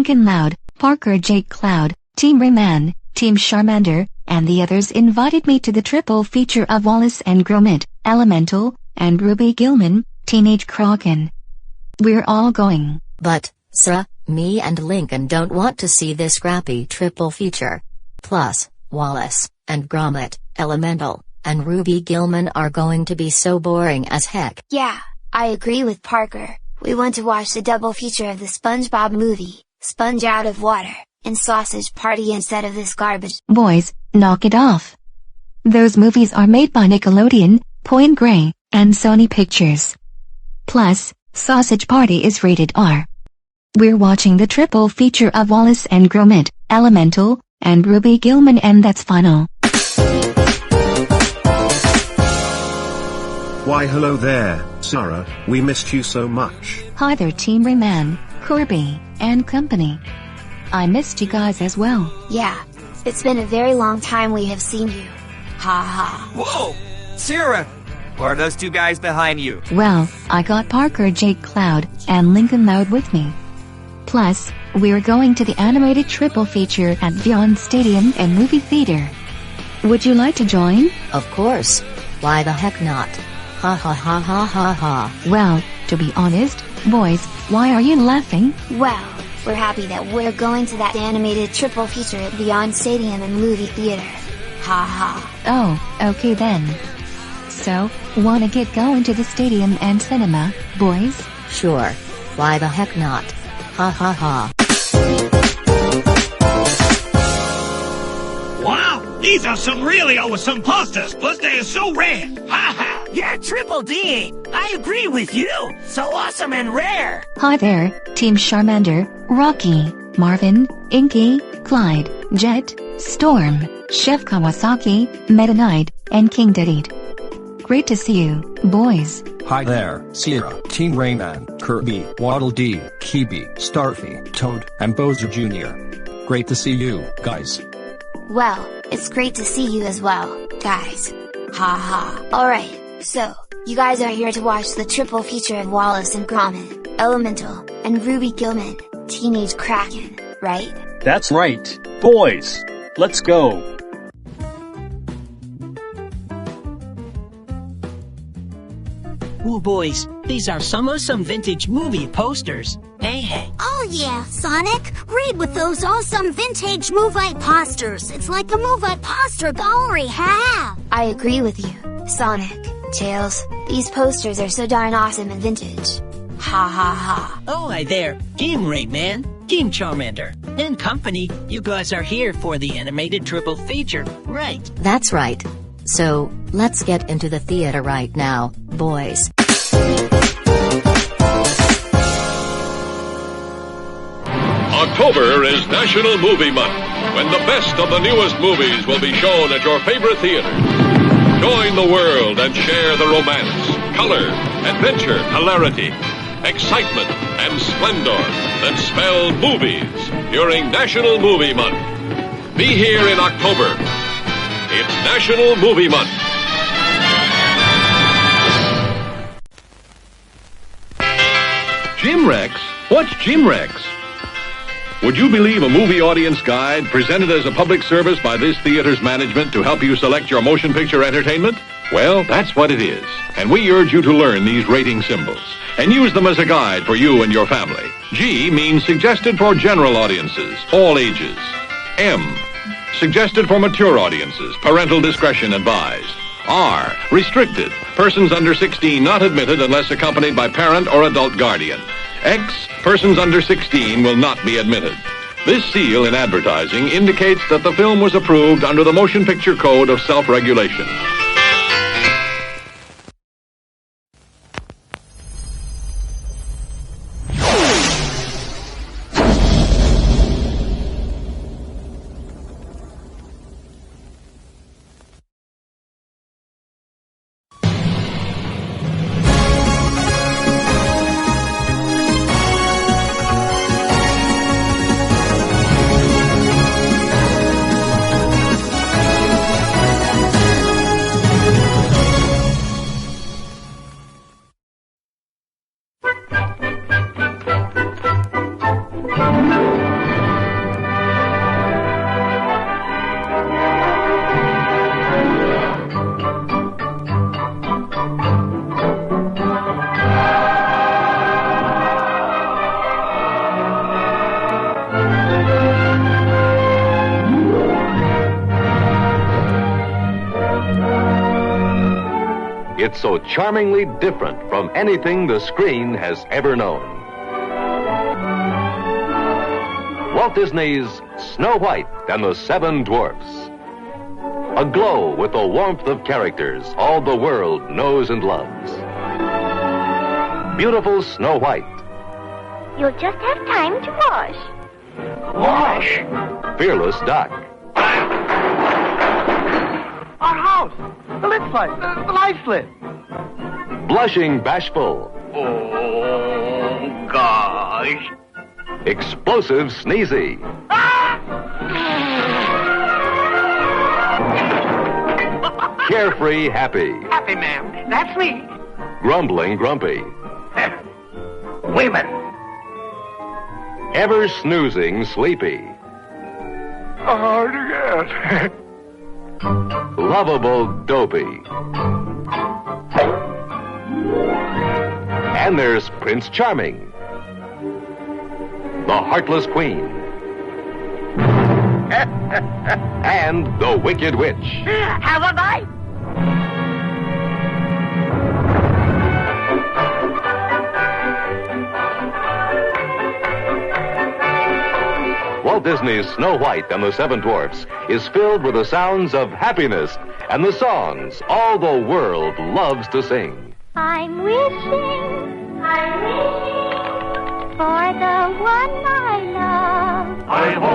Lincoln Loud, Parker Jake Cloud, Team Rayman, Team Charmander, and the others invited me to the triple feature of Wallace and Gromit, Elemental, and Ruby Gillman, Teenage Kraken. We're all going. But, sir, me and Lincoln don't want to see this crappy triple feature. Plus, Wallace, and Gromit, Elemental, and Ruby Gillman are going to be so boring as heck. Yeah, I agree with Parker. We want to watch the double feature of the SpongeBob movie, Sponge Out of Water, and Sausage Party instead of this garbage. Boys, knock it off. Those movies are made by Nickelodeon, Point Grey, and Sony Pictures. Plus, Sausage Party is rated R. We're watching the triple feature of Wallace and Gromit, Elemental, and Ruby Gillman, and that's final. Why hello there, Syara, we missed you so much. Hi there Team Rayman, Kirby, and company. I missed you guys as well. Yeah, it's been a very long time we have seen you. Ha ha. Whoa! Syara! Who are those two guys behind you? Well, I got Parker Jake Cloud, and Lincoln Loud with me. Plus, we're going to the animated triple feature at Vyond Stadium and Movie Theater. Would you like to join? Of course. Why the heck not? Ha ha ha ha ha ha. Well, to be honest, boys, why are you laughing? Well, we're happy that we're going to that animated triple feature at Vyond Stadium and Movie Theater. Ha ha. Oh, okay then. So, wanna get going to the stadium and cinema, boys? Sure. Why the heck not? Ha ha ha. Wow, these are some really awesome posters, plus they are so rare. Ha ha. Yeah, Triple D! I agree with you! So awesome and rare! Hi there, Team Charmander, Rocky, Marvin, Inky, Clyde, Jet, Storm, Chef Kawasaki, Meta Knight, and King Dedede. Great to see you, boys. Hi there, Syara, Team Rayman, Kirby, Waddle Dee, Keeby, Starfy, Toad, and Bowser Jr. Great to see you, guys. Well, it's great to see you as well, guys. Ha ha. Alright. So, you guys are here to watch the triple feature of Wallace and Gromit, Elemental, and Ruby Gillman, Teenage Kraken, right? That's right. Boys, let's go. Ooh boys, these are some awesome vintage movie posters. Hey. Oh yeah, Sonic! Read with those awesome vintage movie posters. It's like a movie poster gallery, ha! I agree with you, Sonic. Tails, these posters are so darn awesome and vintage. Ha ha ha. Oh hi there, Team Rayman, Team Charmander, and company. You guys are here for the animated triple feature, right? That's right. So, let's get into the theater right now, boys. October is National Movie Month, when the best of the newest movies will be shown at your favorite theater. Join the world and share the romance, color, adventure, hilarity, excitement, and splendor that spell movies during National Movie Month. Be here in October. It's National Movie Month. Jim Rex? What's Jim Rex? Would you believe a movie audience guide presented as a public service by this theater's management to help you select your motion picture entertainment? Well, that's what it is. And we urge you to learn these rating symbols and use them as a guide for you and your family. G means suggested for general audiences, all ages. M, suggested for mature audiences, parental discretion advised. R, restricted, persons under 16 not admitted unless accompanied by parent or adult guardian. X, persons under 16 will not be admitted. This seal in advertising indicates that the film was approved under the Motion Picture Code of Self-Regulation. It's so charmingly different from anything the screen has ever known. Walt Disney's Snow White and the Seven Dwarfs. Aglow with the warmth of characters all the world knows and loves. Beautiful Snow White. You'll just have time to wash. Wash. Fearless Doc. Our house! The lit slide! The light slid! Blushing Bashful. Oh, gosh. Explosive Sneezy. Carefree Happy. Happy, ma'am. That's me. Grumbling Grumpy. Women. Ever snoozing Sleepy. Hard to get. Lovable Dopey. And there's Prince Charming. The Heartless Queen. And the Wicked Witch. Have a bite. Walt Disney's Snow White and the Seven Dwarfs is filled with the sounds of happiness and the songs all the world loves to sing. I'm wishing for the one I love. Hi-ho,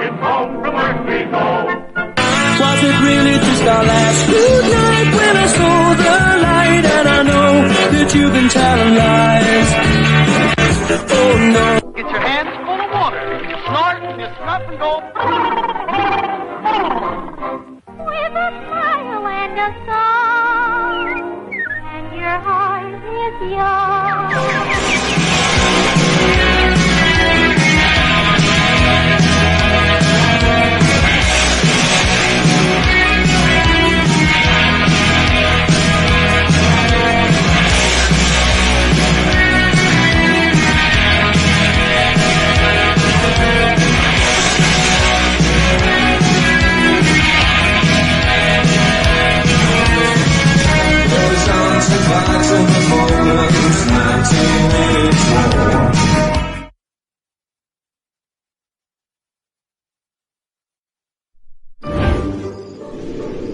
it's home from earth we go. Was it really just our last good night when I saw the light? And I know that you've been telling lies. Oh no. Get your hands full of water. You snort and you snuff and go. With a smile and a song, and your heart is young.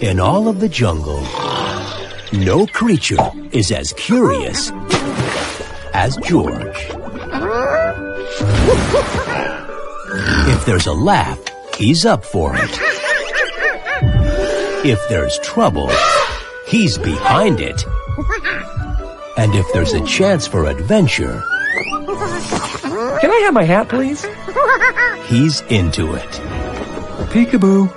In all of the jungle, no creature is as curious as George. If there's a laugh, he's up for it. If there's trouble, he's behind it. And if there's a chance for adventure, can I have my hat, please? He's into it. Peekaboo.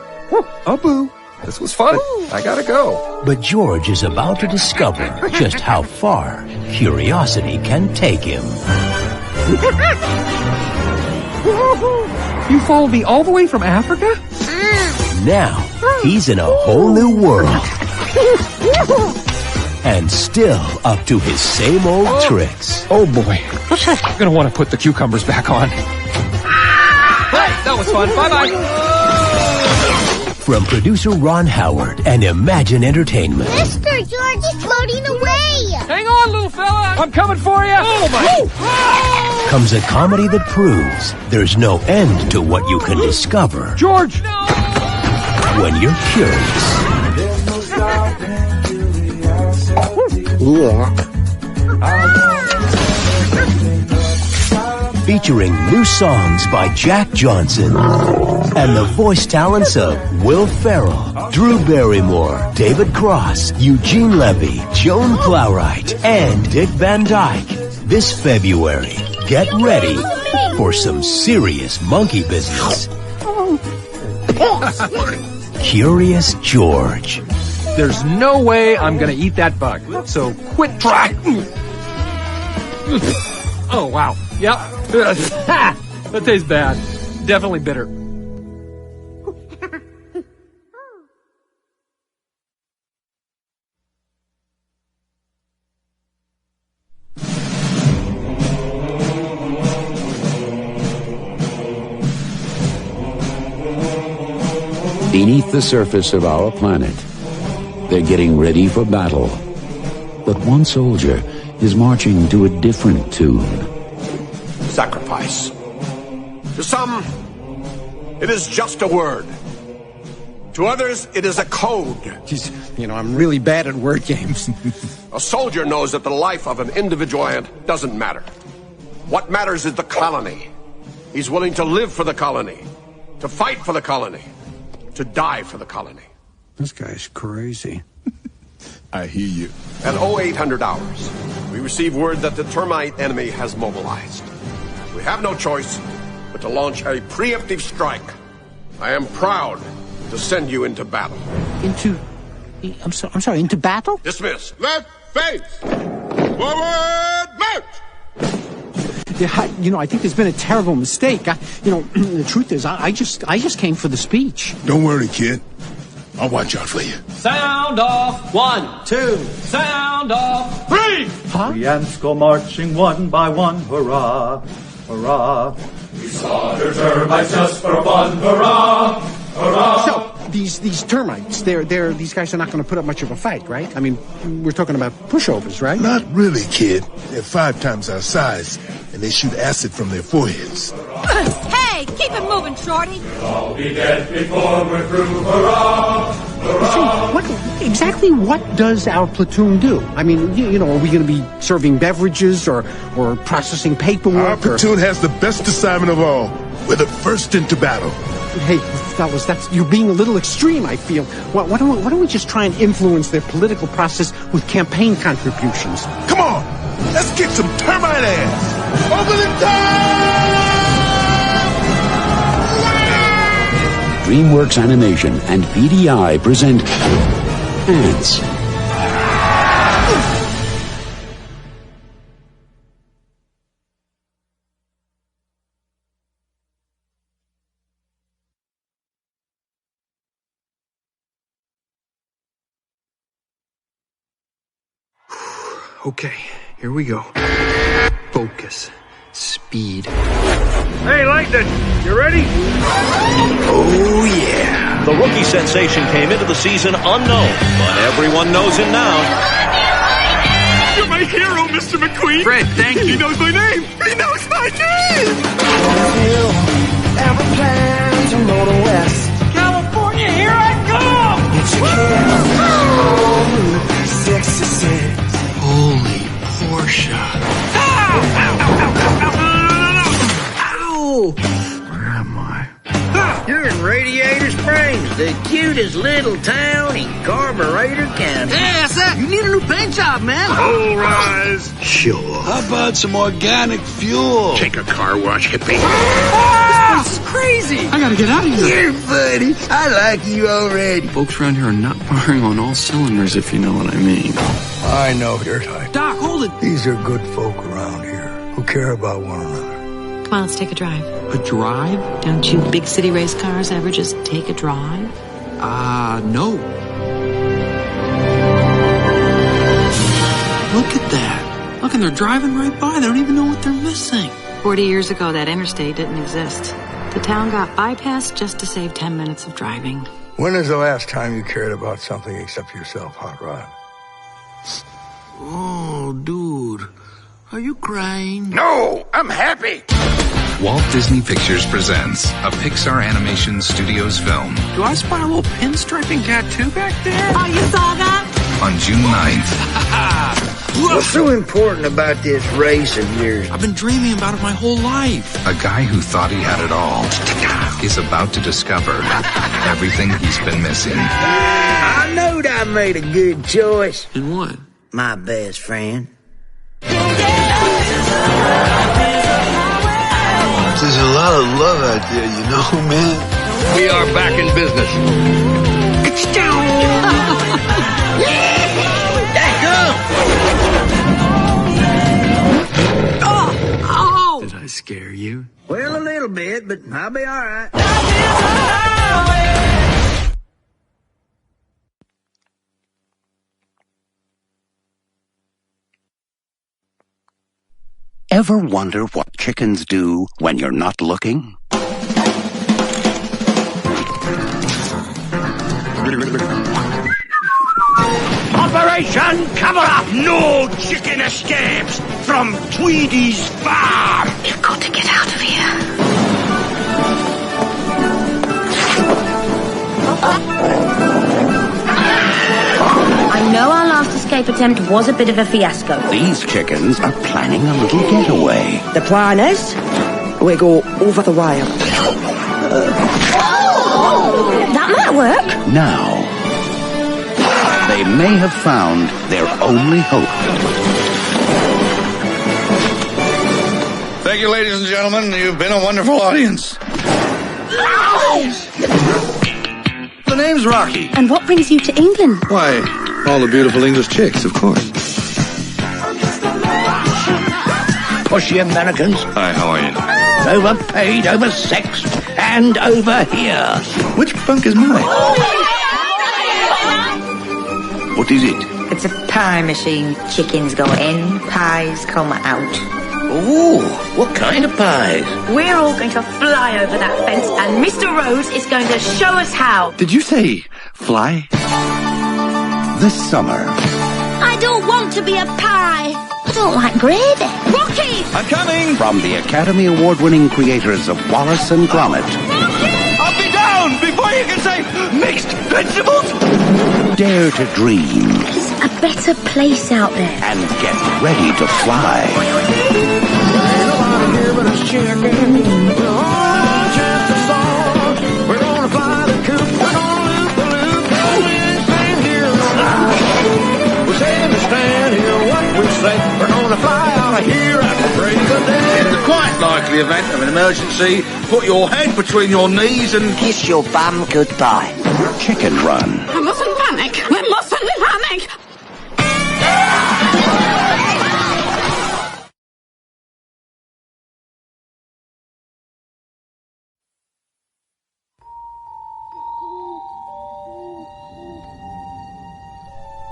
Oh, boo. This was fun. I gotta go. But George is about to discover just how far curiosity can take him. You followed me all the way from Africa? Now, he's in a whole new world. And still up to his same old tricks. Oh boy. I'm gonna want to put the cucumbers back on. Hey, that was fun. Bye-bye. From producer Ron Howard and Imagine Entertainment. Mr. George is floating away. Hang on, little fella. I'm coming for you. Oh, my. Comes a comedy that proves there's no end to what you can discover. George! When you're curious. Yeah. Featuring new songs by Jack Johnson and the voice talents of Will Ferrell, Drew Barrymore, David Cross, Eugene Levy, Joan Plowright, and Dick Van Dyke. This February, get ready for some serious monkey business. Curious George. There's no way I'm gonna eat that bug, so quit trying. Oh, wow. Yep. That tastes bad. Definitely bitter. Beneath the surface of our planet, They're getting ready for battle. But one soldier is marching to a different tune. Sacrifice. To some, it is just a word. To others, it is a code. Jeez, I'm really bad at word games. A soldier knows that the life of an individual ant doesn't matter. What matters is the colony. He's willing to live for the colony, to fight for the colony, to die for the colony. This guy's crazy. I hear you. At 0800 hours, we receive word that the termite enemy has mobilized. We have no choice but to launch a preemptive strike. I am proud to send you into battle. I'm sorry, into battle? Dismissed. Left face! Forward march! Yeah, I think there's been a terrible mistake. The truth is, I just came for the speech. Don't worry, kid. I'll watch out for you. Sound off! 1, 2, sound off! 3! Huh? The ants go marching one by one, hurrah, hurrah. We slaughter termites just for fun, hurrah, hurrah. So, these termites, these guys are not going to put up much of a fight, right? I mean, we're talking about pushovers, right? Not really, kid. They're 5 times our size, and they shoot acid from their foreheads. Hey, keep it moving, Shorty. We'll all be dead before we're through, hurrah, hurrah. See, exactly what does our platoon do? I mean, are we going to be serving beverages or processing paperwork? Our platoon has the best assignment of all. We're the first into battle. Hey, fellas, you're being a little extreme, I feel. Why don't we just try and influence their political process with campaign contributions? Come on! Let's kick some termite ass! Over the top! DreamWorks Animation and VDI present Ants. Okay, here we go. Focus. Speed. Hey, Lightning, you ready? Oh, yeah. The rookie sensation came into the season unknown, but everyone knows him now. You're my hero, Mr. McQueen. Fred, thank you. He knows my name. He knows my name. Aeroplane to Motor West. California, here I come. It's a kiss. 66. Holy Porsche. Ow! Where am I? You're in Radiator Springs, the cutest little town in Carburetor County. Hey, that's that. You need a new paint job, man. All rise. Sure. How about some organic fuel? Take a car wash, hippie. This is crazy. I gotta get out of here. You're funny. I like you already. Folks around here are not firing on all cylinders, if you know what I mean. I know your type. Doc, hold it. These are good folk around here who care about one another. Come on, let's take a drive. A drive? Don't you big city race cars ever just take a drive? No. Look at that. Look, and they're driving right by. They don't even know what they're missing. 40 years ago, that interstate didn't exist. The town got bypassed just to save 10 minutes of driving. When is the last time you cared about something except yourself, Hot Rod? Oh, dude. Are you crying? No, I'm happy. Walt Disney Pictures presents a Pixar Animation Studios film. Do I spot a little pinstriping tattoo back there? Oh, you saw that? On June 9th. What's so important about this race of yours? I've been dreaming about it my whole life. A guy who thought he had it all is about to discover everything he's been missing. I knowed I made a good choice. In what? My best friend. There's a lot of love out there, you know, man. We are back in business. Oh! Did I scare you? Well, a little bit, but I'll be all right. Ever wonder what chickens do when you're not looking? Operation Cover Up! No chicken escapes from Tweedy's farm! You've got to get out of here. I know our last escape attempt was a bit of a fiasco. These chickens are planning a little getaway. The plan is, we go over the wire. That might work. Now, they may have found their only hope. Thank you, ladies and gentlemen. You've been a wonderful audience. The name's Rocky. And what brings you to England? Why, all the beautiful English chicks, of course. Pushy Americans. Hi, how are you? Overpaid, oversexed, and over here. Which bunk is mine? What is it? It's a pie machine. Chickens go in, pies come out. Ooh, what kind of pies? We're all going to fly over that fence, and Mr. Rose is going to show us how. Did you say fly? This summer, I don't want to be a pie. I don't like gravy. Rocky! I'm coming! from the Academy Award-winning creators of Wallace and Gromit, I'll be down before you can say mixed vegetables! dare to dream There's a better place out there. and get ready to fly. We're gonna fly the coop. We're gonna loop the loop. We'll stand and stand here. What we say. We're gonna fly out of here at the break of day. In the quite likely event of an emergency, put your head between your knees and Kiss your bum goodbye. Chicken Run. We mustn't panic. We mustn't panic.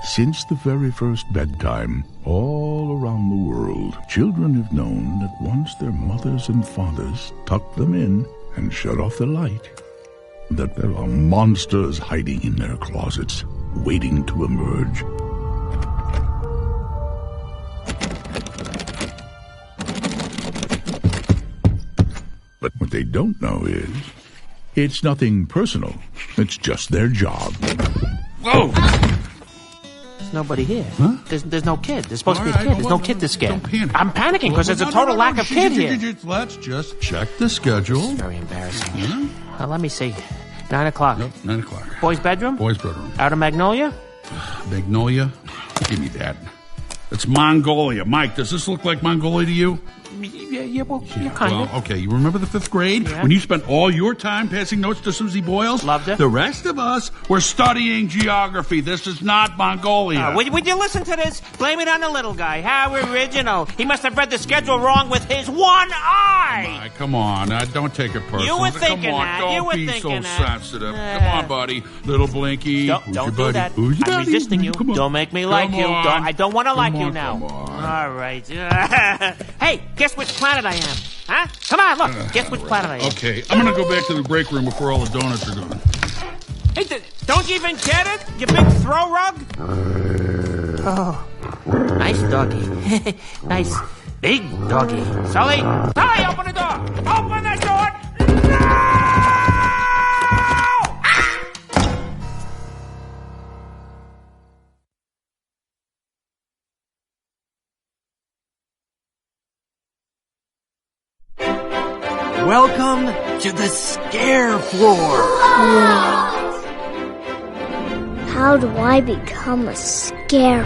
Since the very first bedtime, all around the world, children have known that once their mothers and fathers tucked them in and shut off the light, that there are monsters hiding in their closets, waiting to emerge. But what they don't know is, it's nothing personal. It's just their job. Whoa! Nobody here. Huh? There's no kid. There's supposed to be a kid. There's no kid to scare. I'm panicking because there's a total lack of kid here. Let's just check the schedule. It's very embarrassing. Let me see. 9 o'clock. Nope, 9 o'clock. Boys' bedroom? Boys' bedroom. Out of Magnolia? Magnolia? Give me that. It's Mongolia. Mike, does this look like Mongolia to you? Yeah, well, kind of. Well, okay, you remember the 5th grade? Yeah. When you spent all your time passing notes to Susie Boyles? Loved it. The rest of us were studying geography. This is not Mongolia. Would you listen to this? Blame it on the little guy. How original. He must have read the schedule wrong with his one eye. Right, come on, don't take it personal. You were thinking come on, that. Don't You were be thinking so that. sensitive. Come on, buddy. Little Blinky. Don't Who's your do buddy? that. Who's your I'm buddy? resisting you. Come on. Don't make me like Come you. on. I don't want to like you on, now. come on. All right. Hey, guess which planet I am? Huh? Come on, look. Guess which planet I am. Okay, I'm going to go back to the break room before all the donuts are done. Hey, don't you even get it? You big throw rug? Oh, nice doggy. Nice big doggy. Sully, open the door. Open the door. Welcome to the scare floor. How do I become a scarer?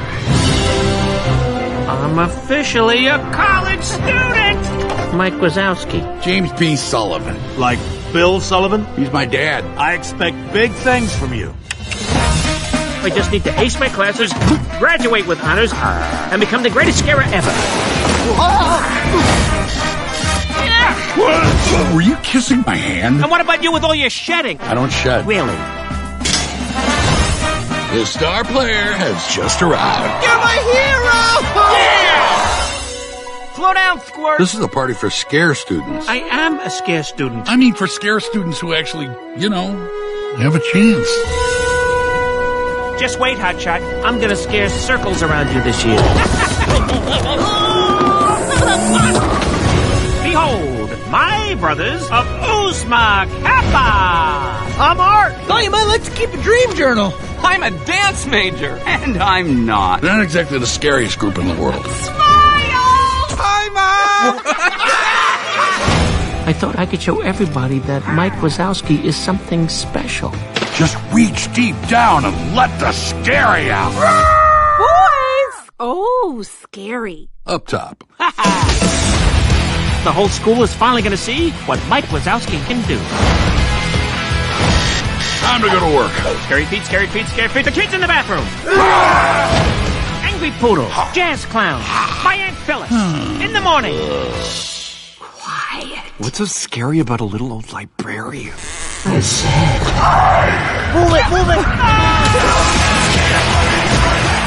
I'm officially a college student. Mike Wazowski. James B. Sullivan. Like Bill Sullivan? He's my dad. I expect big things from you. I just need to ace my classes, graduate with honors, and become the greatest scarer ever. What? Were you kissing my hand? And what about you with all your shedding? I don't shed. Really? The star player has just arrived. You're my hero! Yeah! Slow down, Squirt. This is a party for scare students. I am a scare student. I mean for scare students who actually, have a chance. Just wait, Hotshot. I'm gonna scare circles around you this year. Behold, my brothers of Uzma Kappa! I'm Art. Thought you might like to keep a dream journal. I'm a dance major, and I'm not. Not exactly the scariest group in the world. Hi, Mom! I thought I could show everybody that Mike Wazowski is something special. Just reach deep down and let the scary out. Boys! Oh, scary. Up top. The whole school is finally going to see what Mike Wazowski can do. Time to go to work. Scary Pete, Scary Pete, Scary Pete. The kids in the bathroom. Angry Poodle. Jazz Clown. My Aunt Phyllis. In the morning. Quiet. What's so scary about a little old librarian? I said. Move it, move it!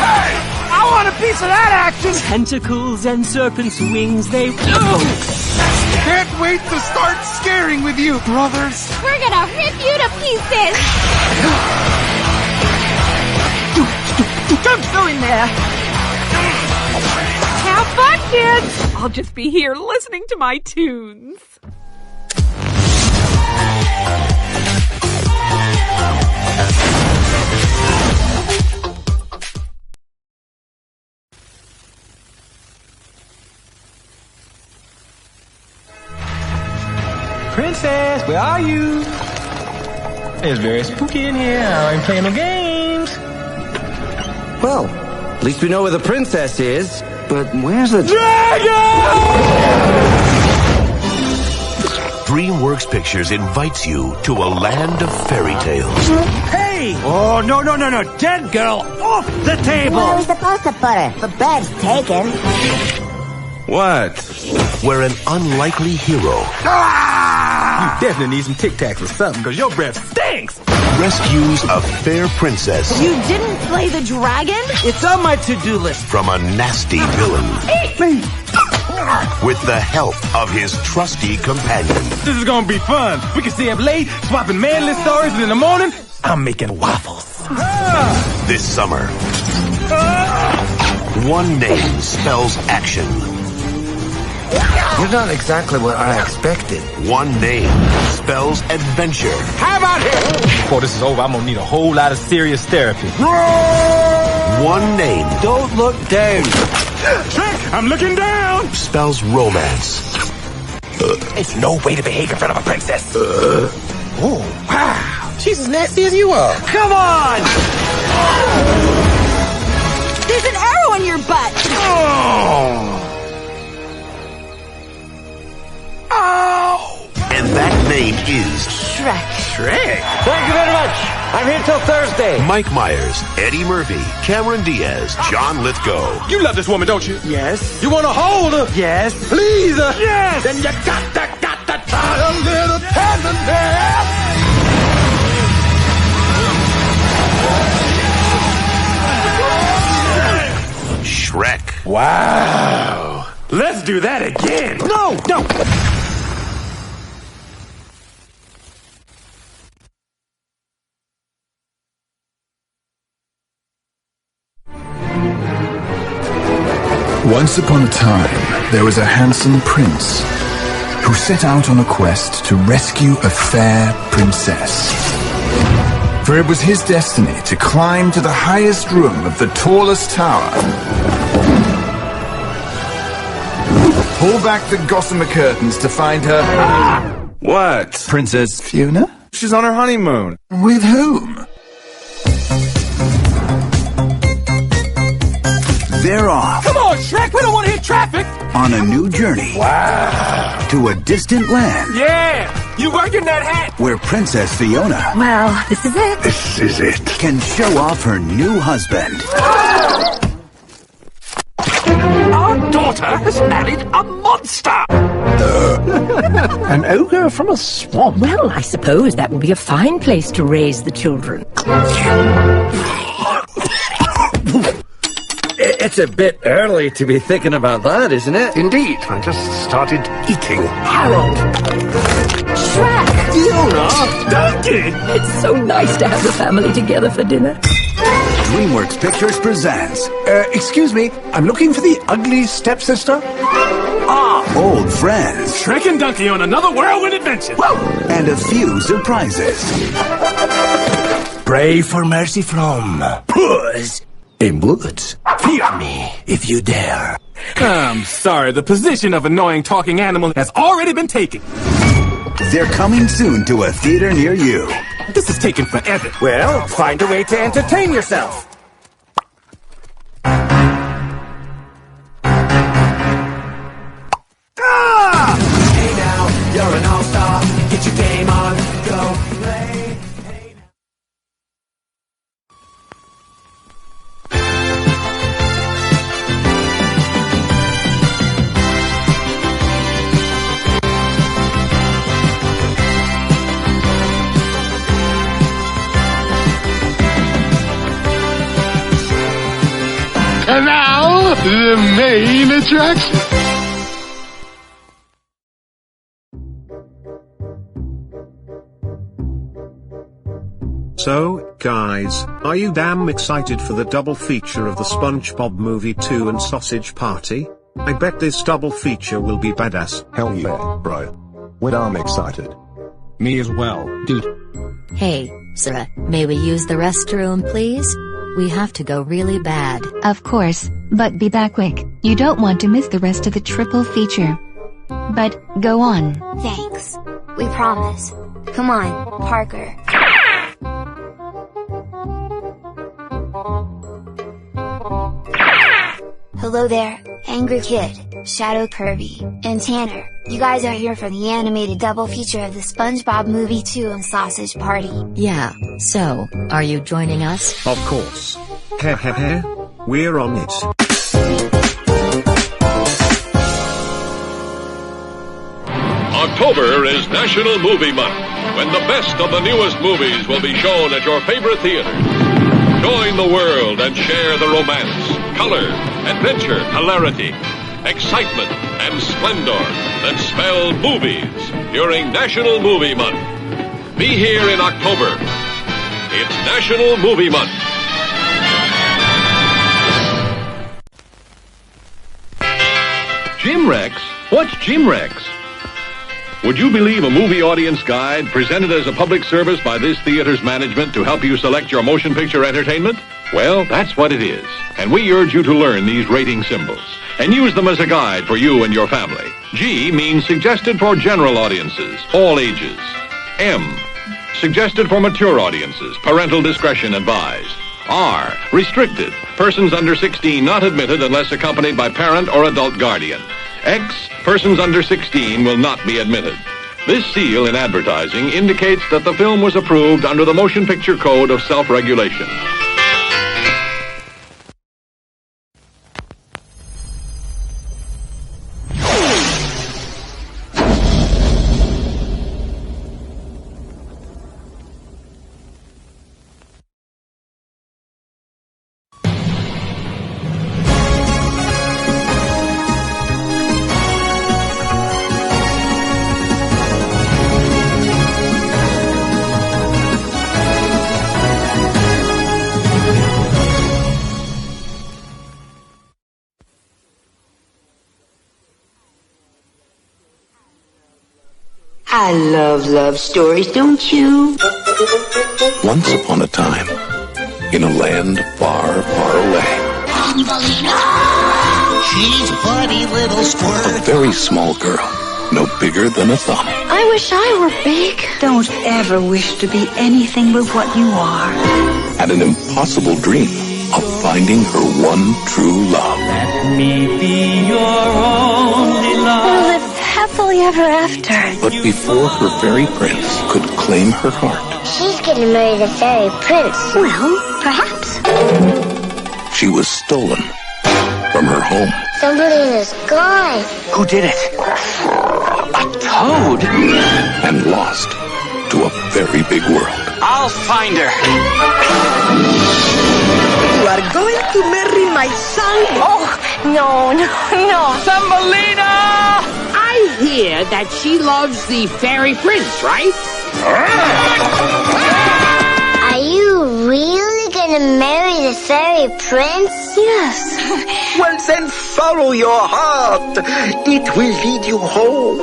Hey! I want a piece of that action! Tentacles and serpents' wings, they... Can't wait to start scaring with you, brothers! We're gonna rip you to pieces! Don't go in there! Have fun, kids! I'll just be here listening to my tunes. Princess, where are you? It's very spooky in here. I ain't playing no games. Well, at least we know where the princess is. But where's the DreamWorks Pictures invites you to a land of fairy tales. Hey! Oh, no. Dead girl off the table! Where are we supposed to put her? The bed's taken. What? Where an unlikely hero You definitely need some Tic Tacs or something, because your breath stinks! rescues a fair princess You didn't play the dragon? It's on my to-do list. from a nasty villain Eat me! with the help of his trusty companion. This is gonna be fun. We can stay up late, swapping manly stories, and in the morning, I'm making waffles. This summer, one name spells action. You're not exactly what I expected. One name spells adventure. How about here? Before this is over, I'm gonna need a whole lot of serious therapy. One name Don't look down. Trick! I'm looking down! spells romance. It's no way to behave in front of a princess. Oh, wow. She's as nasty as you are. Come on! There's an arrow in your butt! And that name is Shrek. Shrek. Thank you very much. I'm here till Thursday. Mike Myers, Eddie Murphy, Cameron Diaz, John Lithgow. You love this woman, don't you? Yes. You want to hold her? Yes. Please? Yes. Then you got to try a little tenderness. Shrek. Wow. Let's do that again. No. Once upon a time, there was a handsome prince who set out on a quest to rescue a fair princess. For it was his destiny to climb to the highest room of the tallest tower, pull back the gossamer curtains to find her... What? Princess Fiona? She's on her honeymoon. With whom? They're off. Come on, Shrek, we don't want to hit traffic. On a new journey. Wow. To a distant land. Yeah, you working that hat. Where Princess Fiona... Well, this is it. This is it. Can show off her new husband. Our daughter has married a monster. An ogre from a swamp. Well, I suppose that would be a fine place to raise the children. It's a bit early to be thinking about that, isn't it? Indeed, I just started eating. Harold! Shrek! Fiona! Donkey! It's so nice to have the family together for dinner. DreamWorks Pictures presents... excuse me, I'm looking for the ugly stepsister? Ah, old friends. Shrek and Donkey on another whirlwind adventure. Whoa! And a few surprises. Pray for mercy from... Puss in Boots. Fear me if you dare. I'm sorry, the position of annoying talking animal has already been taken. They're coming soon to a theater near you. This is taking forever. Well, find a way to entertain yourself. Ah! Hey now, you're an all-star. Get your game on, go play. Hey now. And now, the main attraction. So, guys, are you damn excited for the double feature of the SpongeBob Movie 2 and Sausage Party? I bet this double feature will be badass. Hell yeah, bro. We're damn excited. Me as well, dude. Hey, Syara, may we use the restroom, please? We have to go really bad. Of course, but be back quick. You don't want to miss the rest of the triple feature. But, go on. Thanks. We promise. Come on, Parker. Hello there, Angry Kid, Shadow Kirby, and Tanner. You guys are here for the animated double feature of the SpongeBob Movie 2 and Sausage Party. Yeah, so, are you joining us? Of course. Heh. We're on it. October is National Movie Month, when the best of the newest movies will be shown at your favorite theater. Join the world and share the romance, color, adventure, hilarity, excitement, and splendor that spell movies during National Movie Month. Be here in October. It's National Movie Month. Jim Rex? What's Jim Rex? Would you believe a movie audience guide presented as a public service by this theater's management to help you select your motion picture entertainment? Well, that's what it is. And we urge you to learn these rating symbols and use them as a guide for you and your family. G means suggested for general audiences, all ages. M, suggested for mature audiences, parental discretion advised. R, restricted, persons under 16 not admitted unless accompanied by parent or adult guardian. X, persons under 16 will not be admitted. This seal in advertising indicates that the film was approved under the Motion Picture Code of Self-Regulation. I love stories, don't you? Once upon a time, in a land far, far away, she's a funny little squirt. a very small girl, no bigger than a thumb, I wish I were big. Don't ever wish to be anything but what you are. had an impossible dream of finding her one true love. Let me be your only love. We'll live happily ever after. But before her fairy prince could claim her heart, She's getting married to fairy prince. Well, perhaps. she was stolen from her home. Somebody in the sky. Who did it? A toad! And lost to a very big world. I'll find her. You are going to marry my son? Oh, no. Thumbelina! I hear that she loves the fairy prince, right? Are you really gonna marry the say, Prince? Yes. Well, then follow your heart. It will lead you home.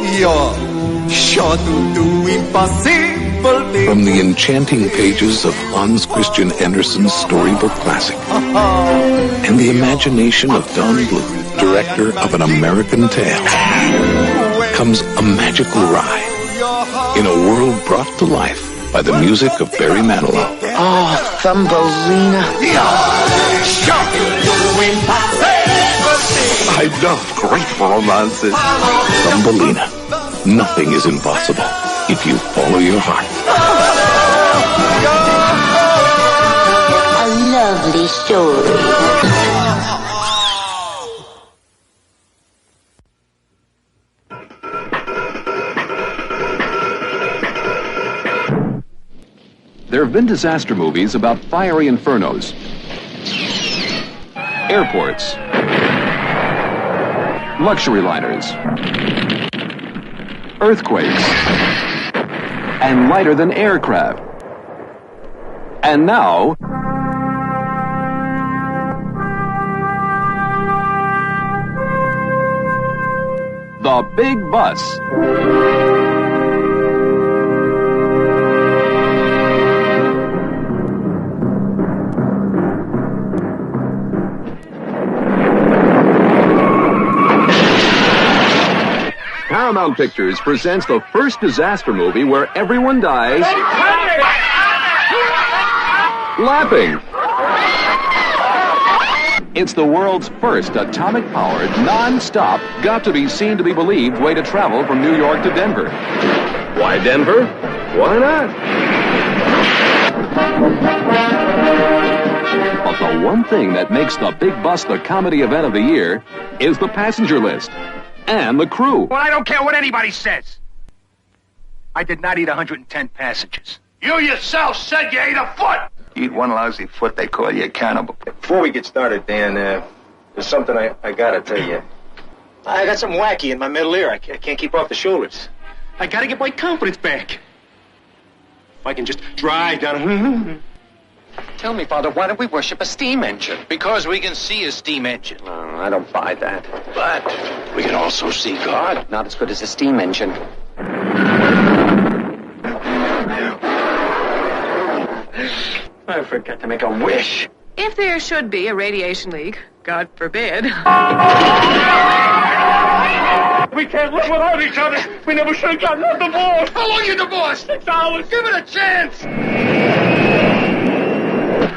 From the enchanting pages of Hans Christian Andersen's storybook classic and the imagination of Don Bluth, director of An American Tale, comes a magical ride in a world brought to life by the music of Barry Manilow. Oh, Thumbelina. I love great romances. Thumbelina. Nothing is impossible if you follow your heart. A lovely story. There have been disaster movies about fiery infernos, airports, luxury liners, earthquakes, and lighter-than-air craft. And now, the Big Bus. Paramount Pictures presents the first disaster movie where everyone dies laughing. It's the world's first atomic-powered, non-stop, got-to-be-seen-to-be-believed way to travel from New York to Denver. Why Denver? Why not? But the one thing that makes the Big Bus the comedy event of the year is the passenger list. And the crew. Well, I don't care what anybody says. I did not eat 110 passengers. You yourself said you ate a foot! You eat one lousy foot, they call you a cannibal. Before we get started, Dan, there's something I gotta tell you. I got something wacky in my middle ear. I can't keep off the shoulders. I gotta get my confidence back. If I can just drive down... Tell me, Father, why don't we worship a steam engine? Because we can see a steam engine. I don't buy that. But we can also see God. Not as good as a steam engine. I forgot to make a wish. If there should be a radiation leak, God forbid. We can't live without each other. We never should have gotten a divorce. How long are you divorced? 6 hours. Give it a chance.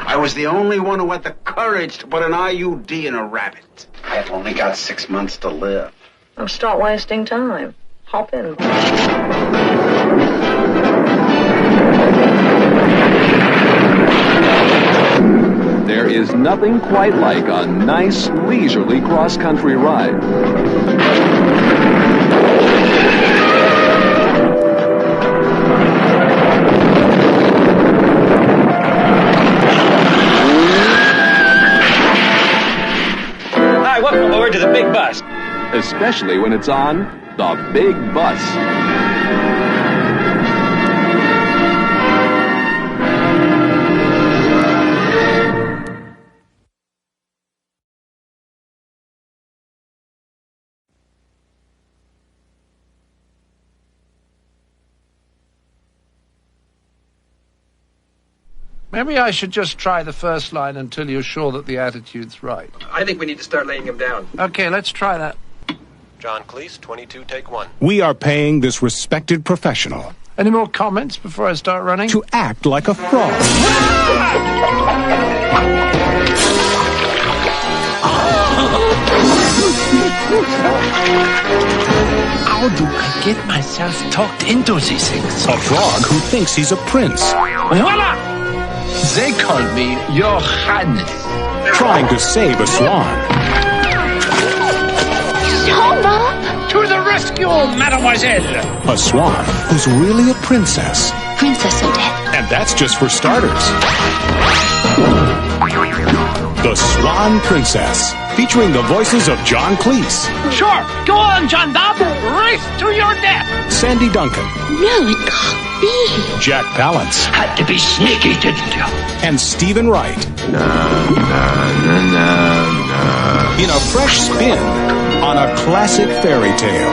I was the only one who had the courage to put an IUD in a rabbit. I've only got 6 months to live. Oh, stop wasting time. Hop in. There is nothing quite like a nice, leisurely cross-country ride. Welcome aboard to the Big Bus. Especially when it's on the Big Bus. Maybe I should just try the first line until you're sure that the attitude's right. I think we need to start laying him down. Okay, let's try that. John Cleese, 22, take 1. We are paying this respected professional. Any more comments before I start running? To act like a fraud. How do I get myself talked into these things? A frog who thinks he's a prince. Voila! They call me Your Highness. Trying to save a swan. Soma! To the rescue, mademoiselle! A swan who's really a princess. Princess Odette. And that's just for starters. The Swan Princess, featuring the voices of John Cleese. Sure, go on, John Dobb. Race to your death. Sandy Duncan. No, it can't be. Jack Palance. Had to be sneaky, didn't you? And Stephen Wright. In a fresh spin on a classic fairy tale.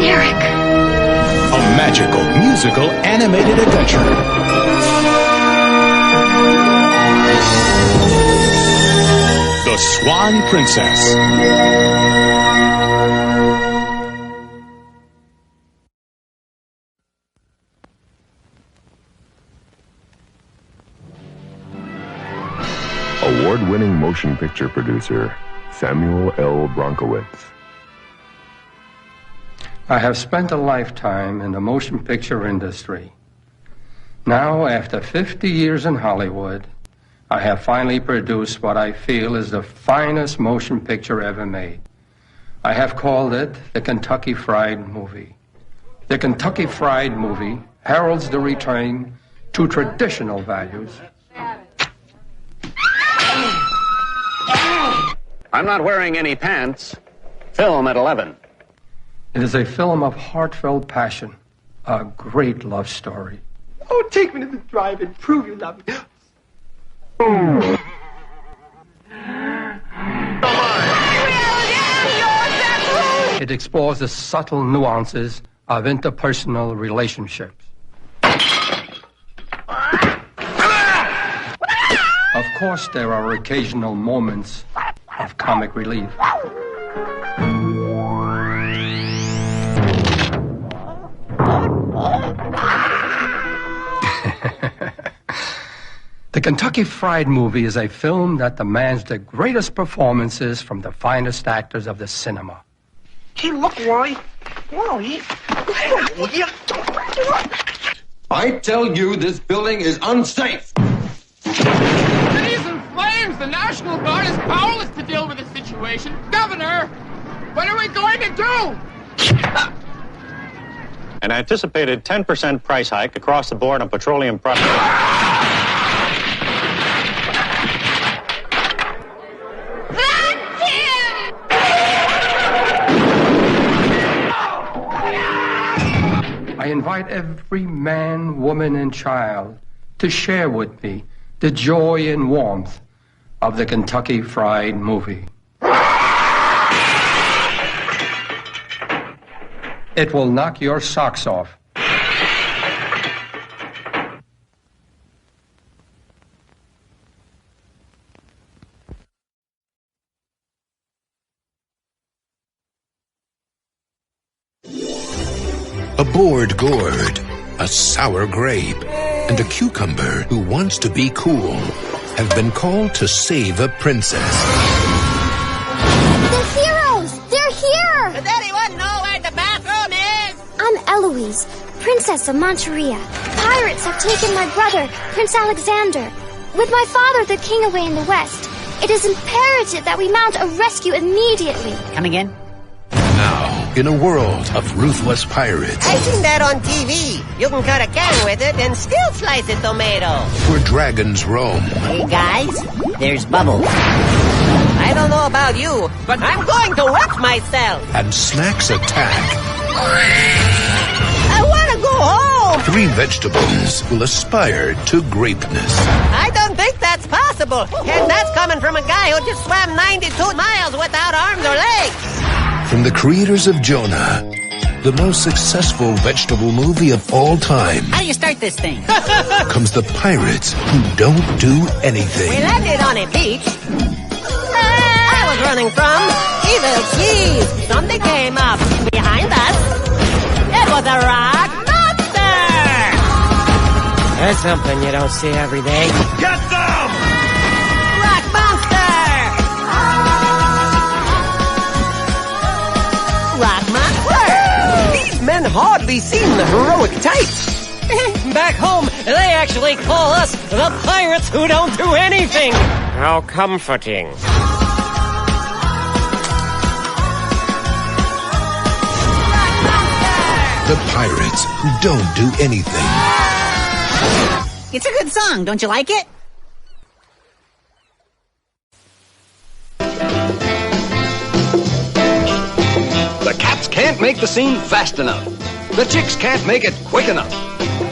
Derek. A magical, musical, animated adventure. The Swan Princess. Award-winning motion picture producer Samuel L. Bronkowitz. I have spent a lifetime in the motion picture industry. Now, after 50 years in Hollywood, I have finally produced what I feel is the finest motion picture ever made. I have called it the Kentucky Fried Movie. The Kentucky Fried Movie heralds the return to traditional values. I'm not wearing any pants. Film at 11. It is a film of heartfelt passion, a great love story. Oh, take me to the drive-in. Prove you love me. It explores the subtle nuances of interpersonal relationships. Of course, there are occasional moments of comic relief. The Kentucky Fried Movie is a film that demands the greatest performances from the finest actors of the cinema. Hey, look, Wally. Wally. I tell you, this building is unsafe. City's in flames. The National Guard is powerless to deal with the situation. Governor, what are we going to do? An anticipated 10% price hike across the board on petroleum products. I invite every man, woman, and child to share with me the joy and warmth of the Kentucky Fried Movie. It will knock your socks off. A bored gourd, a sour grape, and a cucumber who wants to be cool have been called to save a princess. The heroes! They're here! Does anyone know where the bathroom is? I'm Eloise, Princess of Monteria. Pirates have taken my brother, Prince Alexander. With my father, the king, away in the west, it is imperative that we mount a rescue immediately. Come again? Now, in a world of ruthless pirates, I seen that on TV. You can cut a can with it and still slice a tomato. where dragons roam, Hey, guys, there's Bubbles. I don't know about you, but I'm going to wet myself. and snacks attack, I want to go home. three vegetables will aspire to greatness. I don't think that's possible. And that's coming from a guy who just swam 92 miles without arms or legs. From the creators of Jonah, the most successful vegetable movie of all time, How do you start this thing? comes the pirates who don't do anything. We landed on a beach. I was running from evil cheese. Something came up behind us. It was a rock monster. That's something you don't see every day. Get them! Rock monster! Rock monster! These men hardly seem the heroic type. Back home, they actually call us the pirates who don't do anything. How comforting. The pirates who don't do anything. It's a good song, don't you like it? can't make the scene fast enough. The chicks can't make it quick enough.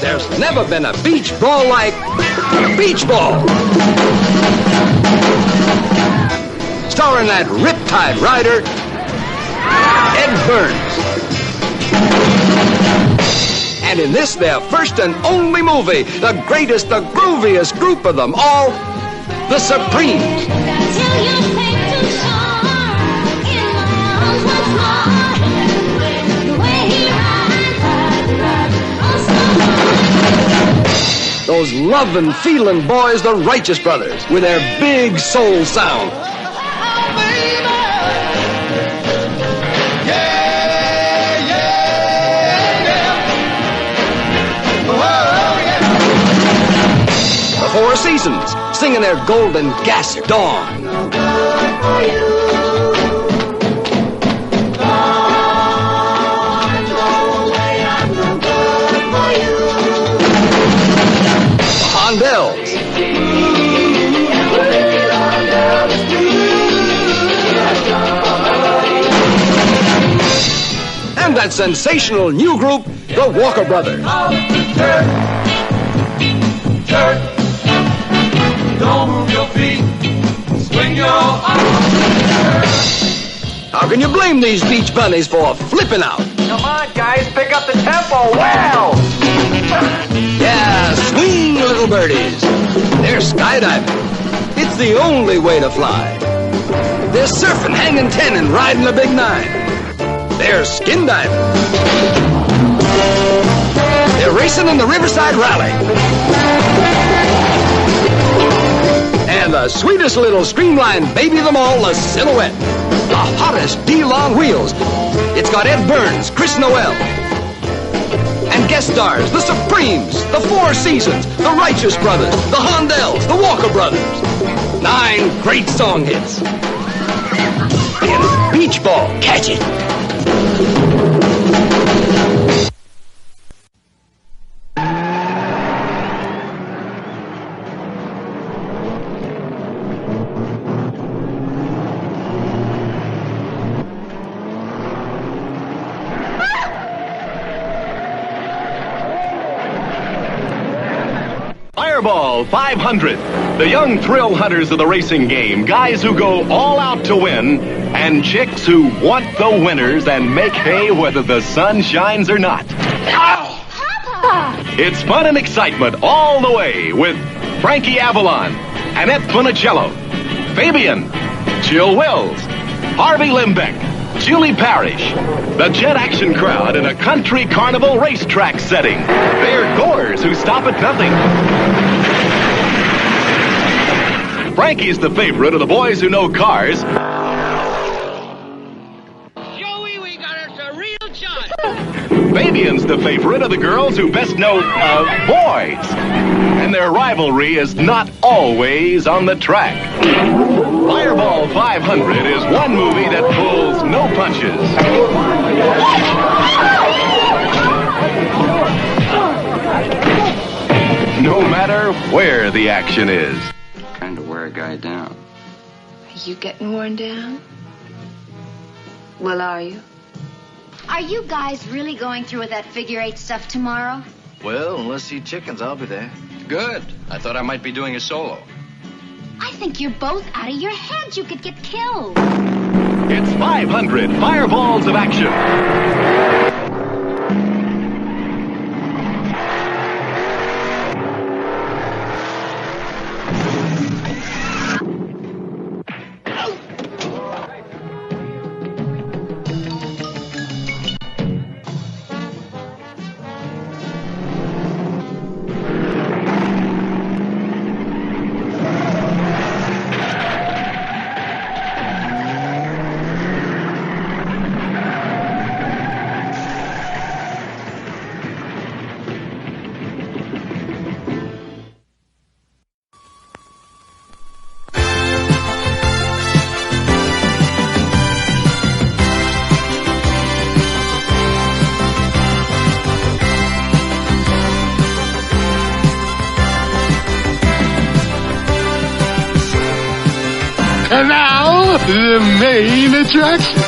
There's never been a beach ball like Beach Ball. Starring that riptide rider, Ed Burns. And in this, their first and only movie, the greatest, the grooviest group of them all, the Supremes. Those lovin', feelin' boys, the Righteous Brothers, with their big soul sound. The Four Seasons, singing their golden gas dawn. Hondells. And that sensational new group, the Walker Brothers. Don't move your feet, swing your arms. How can you blame these beach bunnies for flipping out? Come on, guys, pick up the tempo. Wow! Yeah, swing, little birdies. They're skydiving. It's the only way to fly. They're surfing, hanging 10, and riding a big 9. They're skin diving. They're racing in the Riverside Rally. And the sweetest little streamlined baby of them all, the Silhouette. The hottest deal on wheels. It's got Ed Burns, Chris Noel. And guest stars, the Supremes, the Four Seasons, the Righteous Brothers, the Hondells, the Walker Brothers. 9 great song hits. In Beach Ball, catch it. Fireball 500. The young thrill hunters of the racing game. Guys who go all out to win. And chicks who want the winners and make hay whether the sun shines or not. Papa! It's fun and excitement all the way with Frankie Avalon, Annette Funicello, Fabian, Jill Wills, Harvey Limbeck, Julie Parrish, the jet action crowd in a country carnival racetrack setting. They're goers who stop at nothing. Frankie's the favorite of the boys who know cars. Joey, we got us a real shot. Fabian's the favorite of the girls who best know, boys. And their rivalry is not always on the track. Fireball 500 is one movie that pulls no punches. No matter where the action is. Trying to wear a guy down. Are you getting worn down? Well, are you? Are you guys really going through with that figure-8 stuff tomorrow? Well, unless you chickens, I'll be there. Good. I thought I might be doing a solo. I think you're both out of your heads. You could get killed. It's 500 fireballs of action. And now, the main attraction.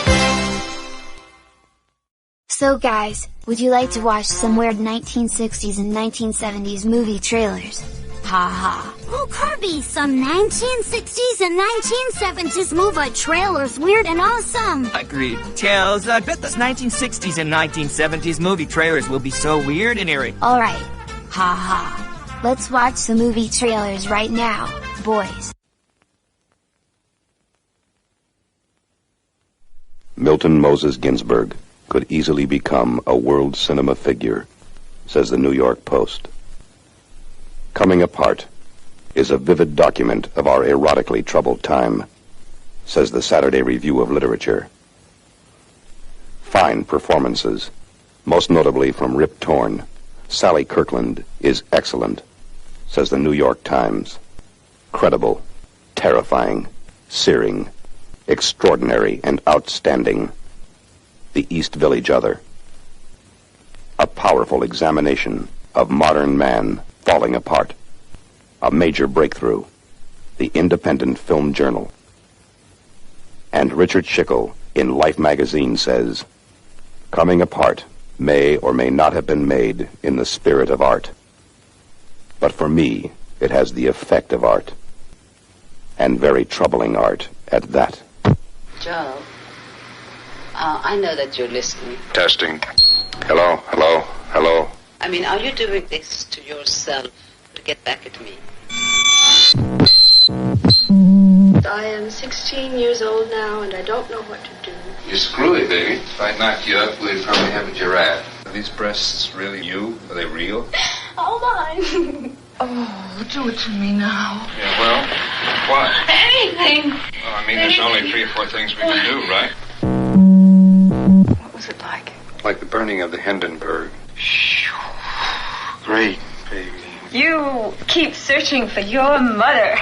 So guys, would you like to watch some weird 1960s and 1970s movie trailers? Ha ha. Oh, Kirby, some 1960s and 1970s movie trailers weird and awesome. Agreed. Tails, I bet those 1960s and 1970s movie trailers will be so weird and eerie. Alright. Ha ha. Let's watch some movie trailers right now, boys. Milton Moses Ginsburg could easily become a world cinema figure, says the New York Post. Coming Apart is a vivid document of our erotically troubled time, says the Saturday Review of Literature. Fine performances, most notably from Rip Torn. Sally Kirkland is excellent, says the New York Times. Credible, terrifying, searing, extraordinary, and outstanding. The East Village Other. A powerful examination of modern man falling apart. A major breakthrough. The Independent Film Journal. And Richard Schickel in Life magazine says, Coming Apart may or may not have been made in the spirit of art. But for me, it has the effect of art. And very troubling art at that. Joe, I know that you're listening. Testing. Hello, hello, hello. I mean, are you doing this to yourself to get back at me? I am 16 years old now, and I don't know what to do. You're screwy, baby. If I knocked you up, we'd probably have a giraffe. Are these breasts really you? Are they real? Oh, mine. Oh, do it to me now. Yeah, well, what? Anything. Well, I mean, there's only 3 or 4 things we can do, right? What was it like? Like the burning of the Hindenburg. Great, baby. You keep searching for your mother.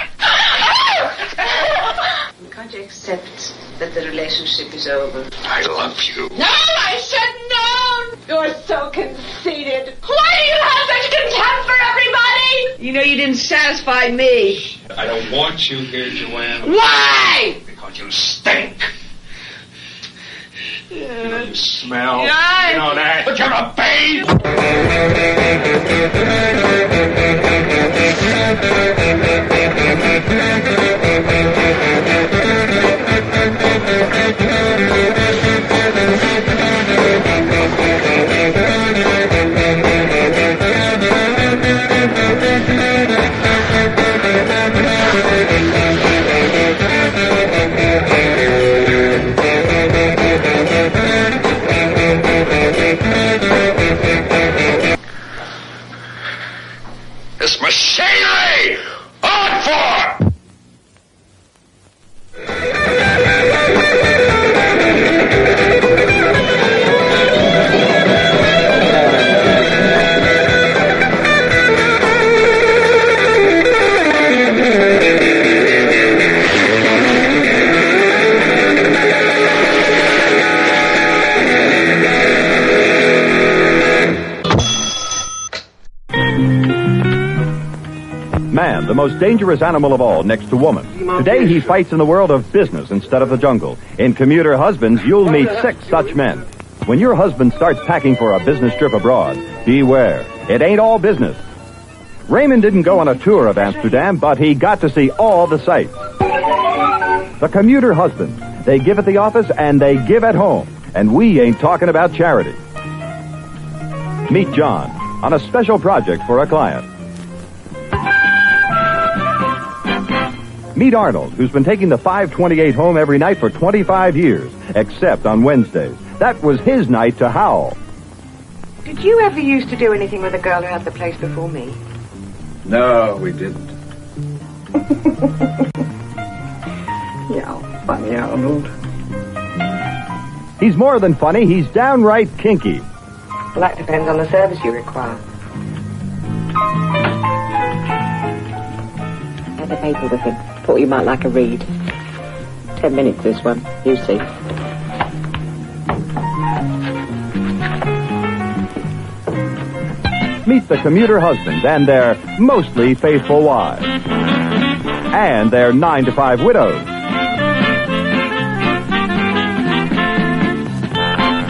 Can't you accept that the relationship is over? I love you. No, I should know. You're so conceited. Why do you have such contempt for everybody? You know you didn't satisfy me. I don't want you here, Joanne. Why? Because you stink. You know you smell. Yeah. You know that. But you're a babe. This machinery! On for! Man, the most dangerous animal of all, next to woman. Today he fights in the world of business instead of the jungle. In Commuter Husbands, you'll meet 6 such men. When your husband starts packing for a business trip abroad, beware. It ain't all business. Rayman didn't go on a tour of Amsterdam, but he got to see all the sights. The Commuter Husbands. They give at the office and they give at home. And we ain't talking about charity. Meet John on a special project for a client. Meet Arnold, who's been taking the 528 home every night for 25 years, except on Wednesdays. That was his night to howl. Did you ever used to do anything with a girl who had the place before me? No, we didn't. Yeah, funny, Arnold. He's more than funny, he's downright kinky. Well, that depends on the service you require. Have the paper with him. Thought you might like a read. 10 minutes, this one. You see. Meet the Commuter Husbands and their mostly faithful wives. And their 9-to-5 widows.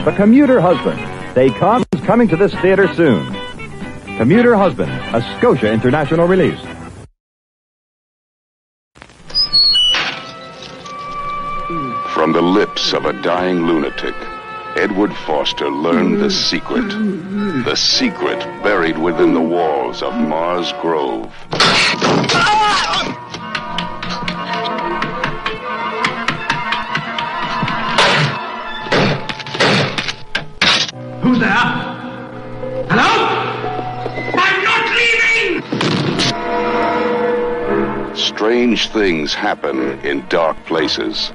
The Commuter Husband. Stay calm is coming to this theater soon. Commuter Husband, a Scotia International release. From the lips of a dying lunatic, Edward Foster learned the secret buried within the walls of Mars Grove. Who's there? Hello? I'm not leaving! Strange things happen in dark places.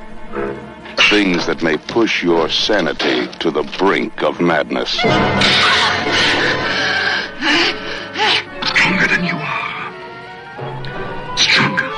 Things that may push your sanity to the brink of madness. Stronger than you are. Stronger.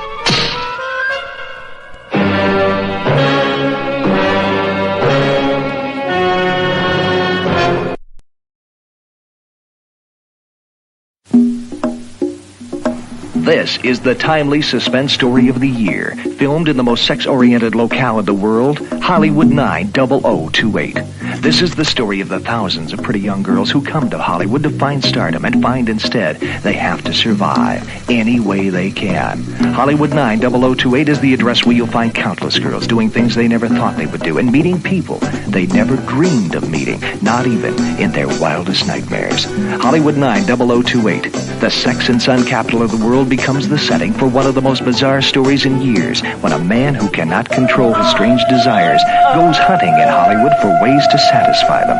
This is the timely suspense story of the year, filmed in the most sex-oriented locale in the world, Hollywood 90028. This is the story of the thousands of pretty young girls who come to Hollywood to find stardom and find instead they have to survive any way they can. Hollywood 90028 is the address where you'll find countless girls doing things they never thought they would do and meeting people they never dreamed of meeting, not even in their wildest nightmares. Hollywood 90028, the sex and sun capital of the world, becomes the setting for one of the most bizarre stories in years, when a man who cannot control his strange desires goes hunting in Hollywood for ways to satisfy them.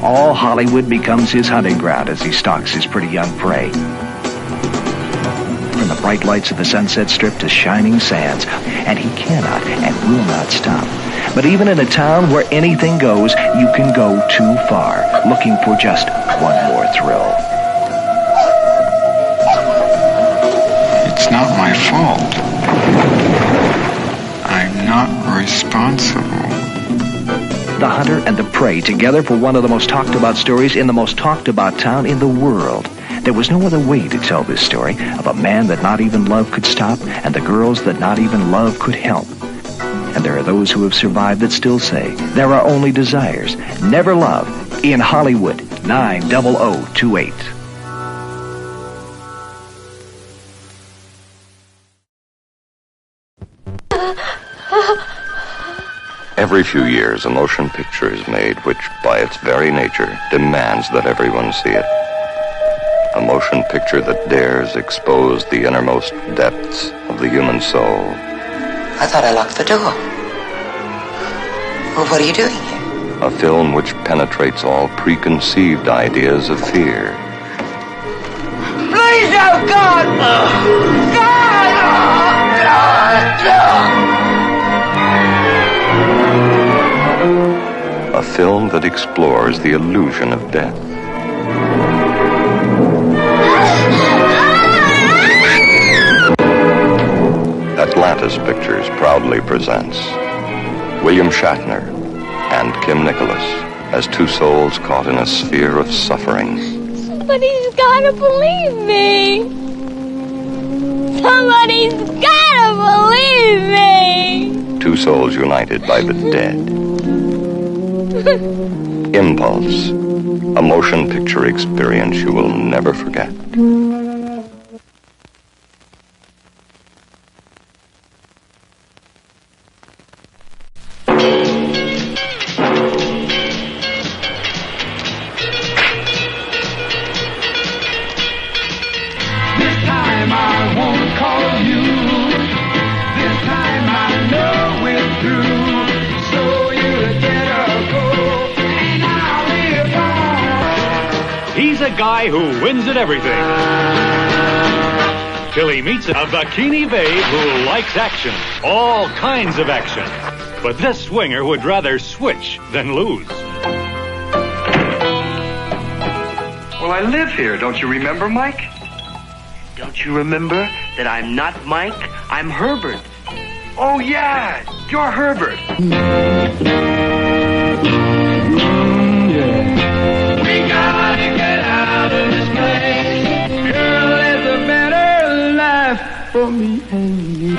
All Hollywood becomes his hunting ground as he stalks his pretty young prey. From the bright lights of the Sunset Strip to shining sands, and he cannot and will not stop. But even in a town where anything goes, you can go too far, looking for just one more thrill. It's not my fault. I'm not responsible. The hunter and the prey together for one of the most talked about stories in the most talked about town in the world. There was no other way to tell this story of a man that not even love could stop and the girls that not even love could help. And there are those who have survived that still say there are only desires, never love, in Hollywood 90028. Every few years, a motion picture is made which, by its very nature, demands that everyone see it. A motion picture that dares expose the innermost depths of the human soul. I thought I locked the door. Well, what are you doing here? A film which penetrates all preconceived ideas of fear. Please, oh God! God! A film that explores the illusion of death. Atlantis Pictures proudly presents William Shatner and Kim Nicholas as two souls caught in a sphere of suffering. Somebody's gotta believe me. Somebody's gotta believe me. Two souls united by the dead. Impulse, a motion picture experience you will never forget. Guy who wins at everything. Till he meets a bikini babe who likes action, all kinds of action. But this swinger would rather switch than lose. Well, I live here, don't you remember, Mike? Don't you remember that I'm not Mike, I'm Herbert? Oh, yeah, you're Herbert. We gotta get out of this place. Girl, there's a better life for me and you.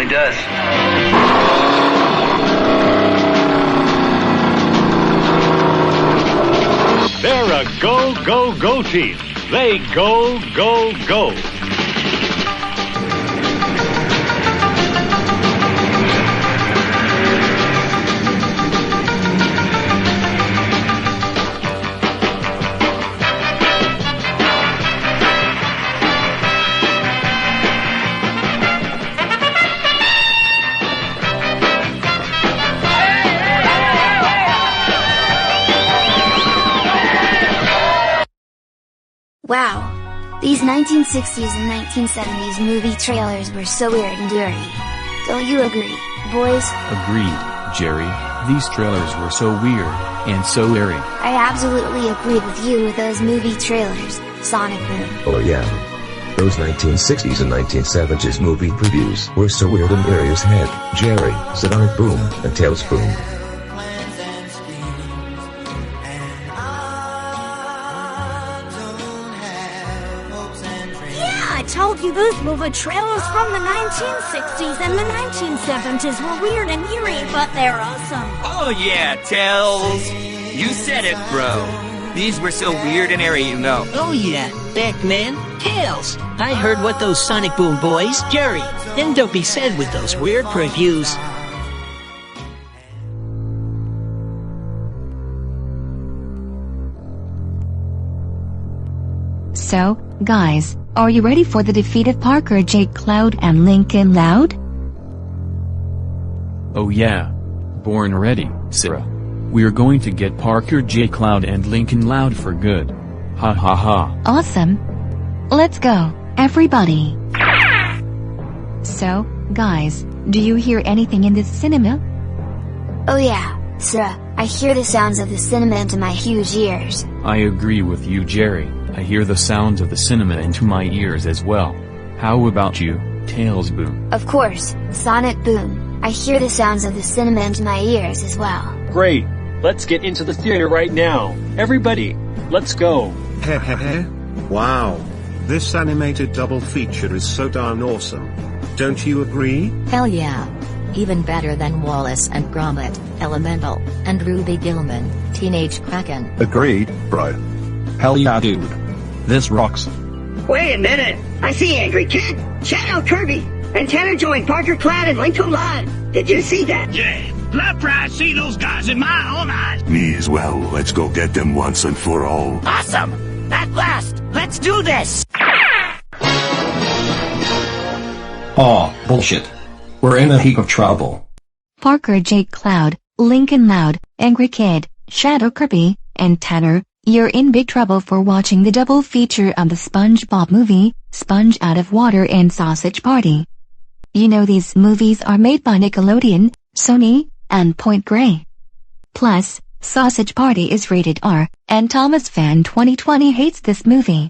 does. They're a go, go, go team. They go, go, go. Wow, these 1960s and 1970s movie trailers were so weird and dirty. Don't you agree, boys? Agreed, Jerry. These trailers were so weird and so airy. I absolutely agree with you with those movie trailers, Sonic Boom. Oh yeah. Those 1960s and 1970s movie previews were so weird and airy as heck, Jerry, Sonic Boom, and Tails Boom. I told you those movie trailers from the 1960s and the 1970s were weird and eerie, but they're awesome. Oh yeah, Tails. You said it, bro. These were so weird and airy, you know. Oh yeah, Pac-Man, Tails. I heard what those Sonic Boom boys, Jerry, and Dopey said with those weird previews. So, guys, are you ready for the defeat of Parker J. Cloud and Lincoln Loud? Oh yeah. Born ready, Syara. We're going to get Parker J. Cloud and Lincoln Loud for good. Ha ha ha. Awesome. Let's go, everybody. So, guys, do you hear anything in this cinema? Oh yeah, Syara, I hear the sounds of the cinema into my huge ears. I agree with you, Jerry. I hear the sounds of the cinema into my ears as well. How about you, Tails Boom? Of course, Sonic Boom. I hear the sounds of the cinema into my ears as well. Great. Let's get into the theater right now. Everybody, let's go. Wow. This animated double feature is so darn awesome. Don't you agree? Hell yeah. Even better than Wallace and Gromit, Elemental, and Ruby Gilman, Teenage Kraken. Agreed, bro. Hell yeah, dude. This rocks. Wait a minute. I see Angry Kid, Shadow Kirby, and Tanner joined Parker Cloud and Lincoln Loud. Did you see that? Yeah. Claptrap, see those guys in my own eyes. Me as well. Let's go get them once and for all. Awesome. At last. Let's do this. Aw, bullshit. We're in a heap of trouble. Parker J. Cloud, Lincoln Loud, Angry Kid, Shadow Kirby, and Tanner, you're in big trouble for watching the double feature of the SpongeBob movie, Sponge Out of Water and Sausage Party. You know these movies are made by Nickelodeon, Sony, and Point Grey. Plus, Sausage Party is rated R, and Thomas Fan 2020 hates this movie.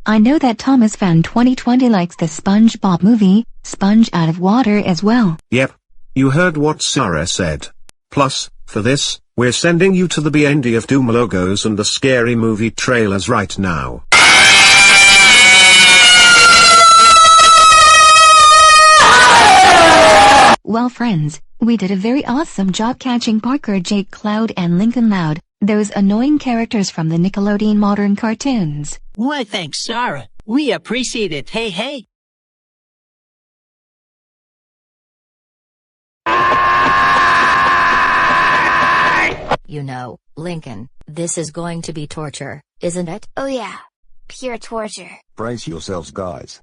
I know that Thomas Fan 2020 likes the SpongeBob movie, Sponge Out of Water as well. Yep. You heard what Syara said. Plus, for this, we're sending you to the B&D of Doom logos and the scary movie trailers right now. Well friends, we did a very awesome job catching Parker J. Cloud and Lincoln Loud, those annoying characters from the Nickelodeon modern cartoons. Why thanks, Syara. We appreciate it. Hey, hey. You know, Lincoln, this is going to be torture, isn't it? Oh yeah. Pure torture. Brace yourselves, guys.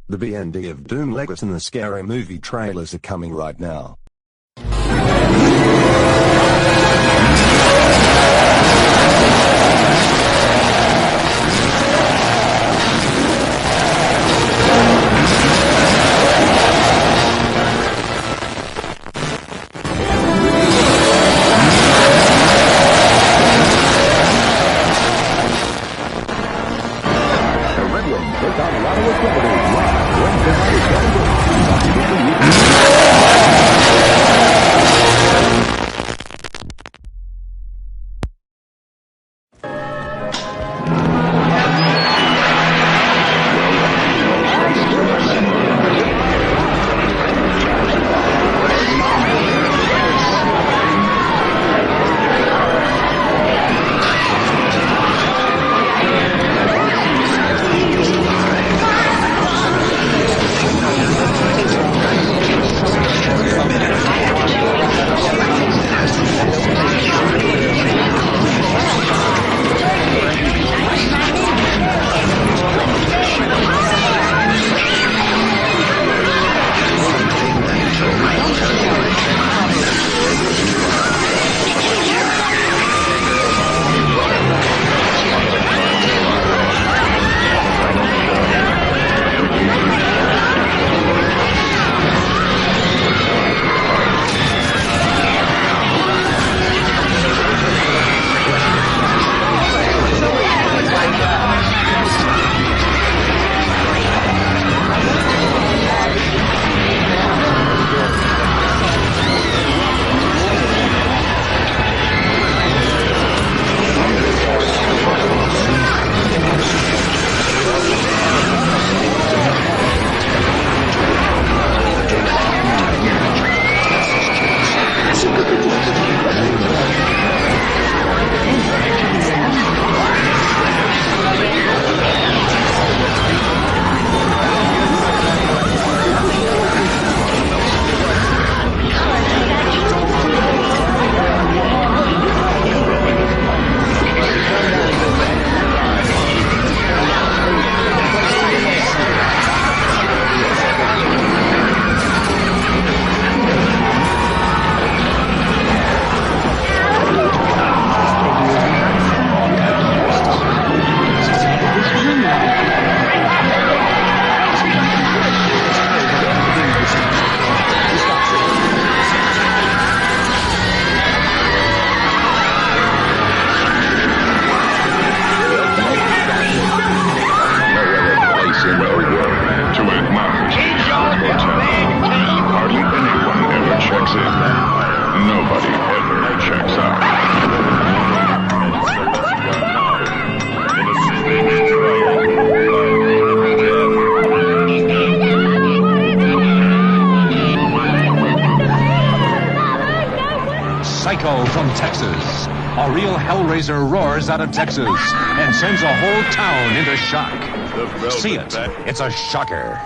The B&D of Doom Legos and the scary movie trailers are coming right now. psycho from Texas. A real hellraiser roars out of Texas and sends a whole town into shock. See it. It's a shocker.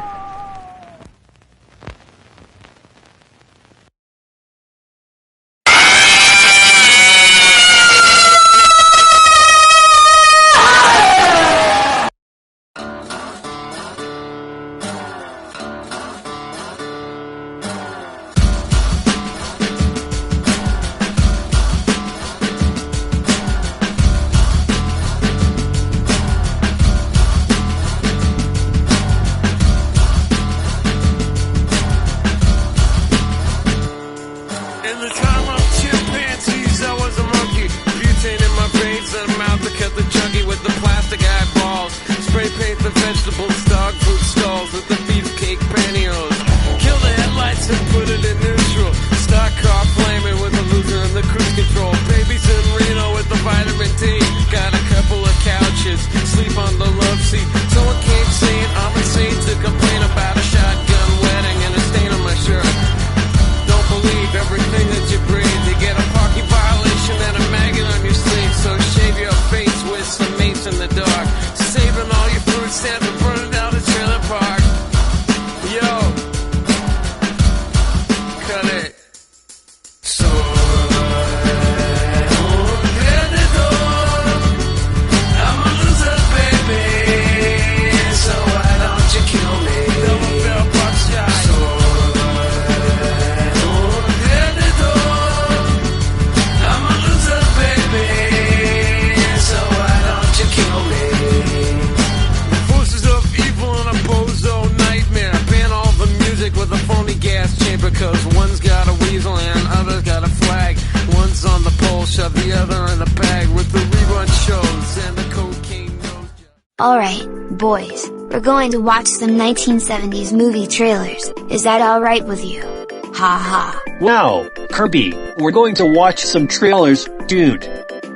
Alright, boys, we're going to watch some 1970s movie trailers. Is that alright with you? Ha ha. Wow, Kirby, we're going to watch some trailers, dude.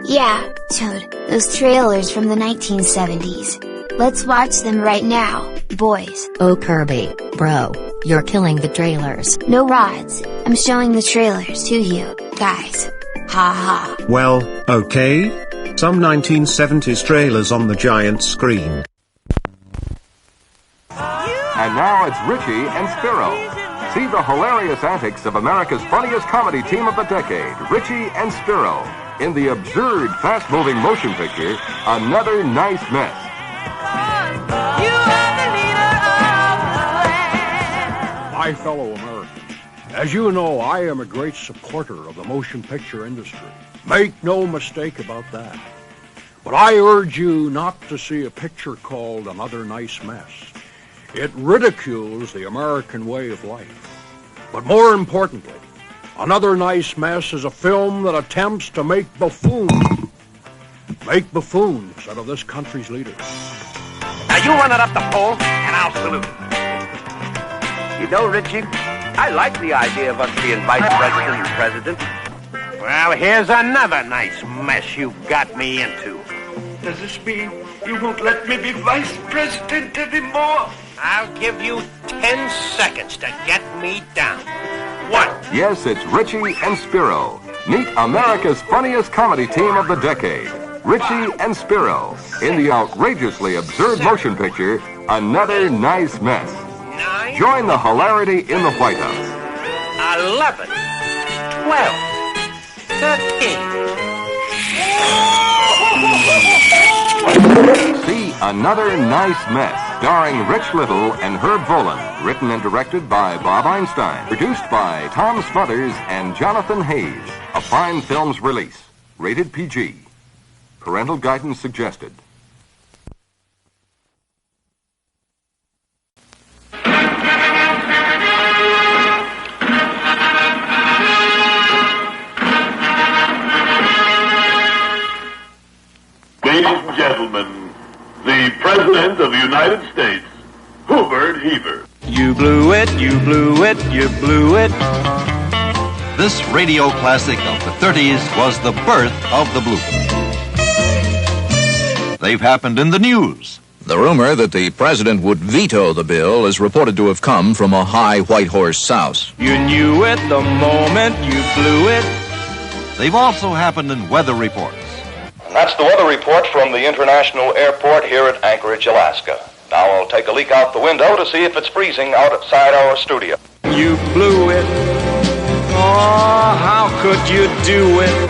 Yeah, Toad, those trailers from the 1970s. Let's watch them right now, boys. Oh Kirby, bro, you're killing the trailers. No rods, I'm showing the trailers to you, guys. Ha ha. Well, okay. Some 1970s trailers on the giant screen. And now it's Richie and Spiro. See the hilarious antics of America's funniest comedy team of the decade, Richie and Spiro, in the absurd, fast-moving motion picture, Another Nice Mess. My fellow Americans, as you know, I am a great supporter of the motion picture industry. Make no mistake about that. But I urge you not to see a picture called Another Nice Mess. It ridicules the American way of life. But more importantly, Another Nice Mess is a film that attempts to make buffoons out of this country's leaders. Now you run it up the pole, and I'll salute. You know, Richie, I like the idea of us being vice president and president. Well, here's another nice mess you've got me into. Does this mean you won't let me be vice president anymore? I'll give you 10 seconds to get me down. 1. Yes, it's Richie and Spiro. Meet America's funniest comedy team of the decade, Richie and Spiro, in the outrageously absurd motion picture, Another Nice Mess. 9. Join the hilarity in the White House. 11. 12. 13. See Another Nice Mess, starring Rich Little and Herb Volan, written and directed by Bob Einstein, produced by Tom Smothers and Jonathan Hayes. A fine film's release, rated PG. Parental guidance suggested. Ladies and gentlemen, the President of the United States, Hubert Heber. You blew it, you blew it, you blew it. This radio classic of the 30s was the birth of the blooper. They've happened in the news. The rumor that the president would veto the bill is reported to have come from a high white horse souse. You knew it the moment you blew it. They've also happened in weather reports. And that's the weather report from the International Airport here at Anchorage, Alaska. Now I'll take a leak out the window to see if it's freezing outside our studio. You blew it. Oh, how could you do it?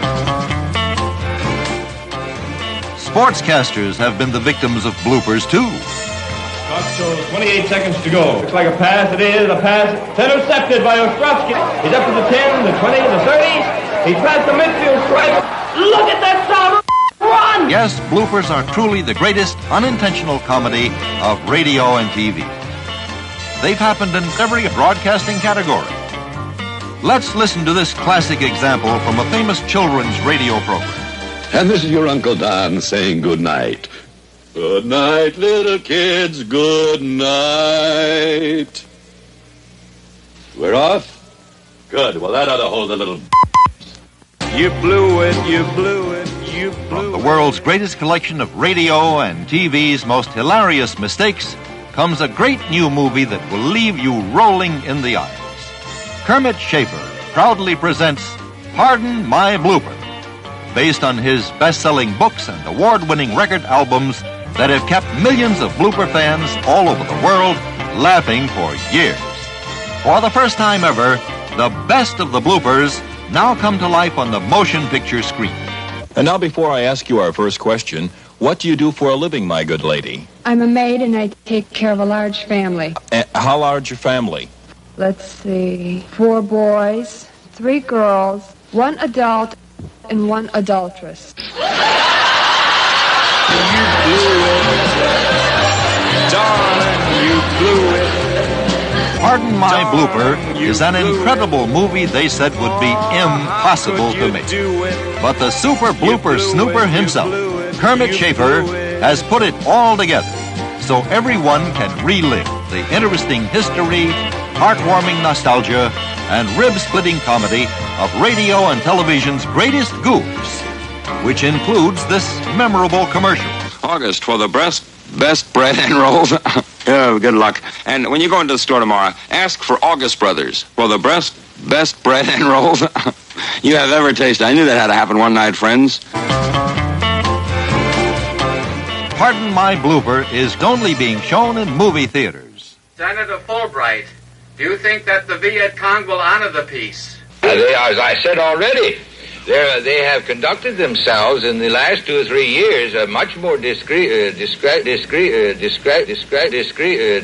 Sportscasters have been the victims of bloopers, too. Clock shows 28 seconds to go. Looks like a pass. It is a pass. Intercepted by Ostrowski. He's up to the 10, the 20, the 30. He passed the midfield stripe. Look at that sound. Run! Yes, bloopers are truly the greatest unintentional comedy of radio and TV. They've happened in every broadcasting category. Let's listen to this classic example from a famous children's radio program. And this is your Uncle Don saying good night. Good night, little kids, good night. We're off? Good. Well, that ought to hold a little... You blew it, you blew it, you blew From the world's greatest collection of radio and TV's most hilarious mistakes comes a great new movie that will leave you rolling in the aisles. Kermit Schaefer proudly presents Pardon My Blooper, based on his best-selling books and award-winning record albums that have kept millions of blooper fans all over the world laughing for years. For the first time ever, the best of the bloopers now come to life on the motion picture screen. And now, before I ask you our first question, what do you do for a living, my good lady? I'm a maid and I take care of a large family. How large your family? Let's see, 4 boys, 3 girls, 1 adult, and 1 adulteress. You blew it. Darling, you blew it. Pardon My Blooper is an incredible movie they said would be impossible to make. But the super blooper snooper himself, Kermit Schaefer, has put it all together so everyone can relive the interesting history, heartwarming nostalgia, and rib-splitting comedy of radio and television's greatest goofs, which includes this memorable commercial. August for the best bread and rolls. Oh, good luck. And when you go into the store tomorrow, ask for August Brothers for the best bread and rolls you have ever tasted. I knew that had to happen one night, friends. Pardon My Blooper is only being shown in movie theaters. Senator Fulbright, do you think that the Viet Cong will honor the peace? As I said already, they have conducted themselves in the last 2 or 3 years much more discreet,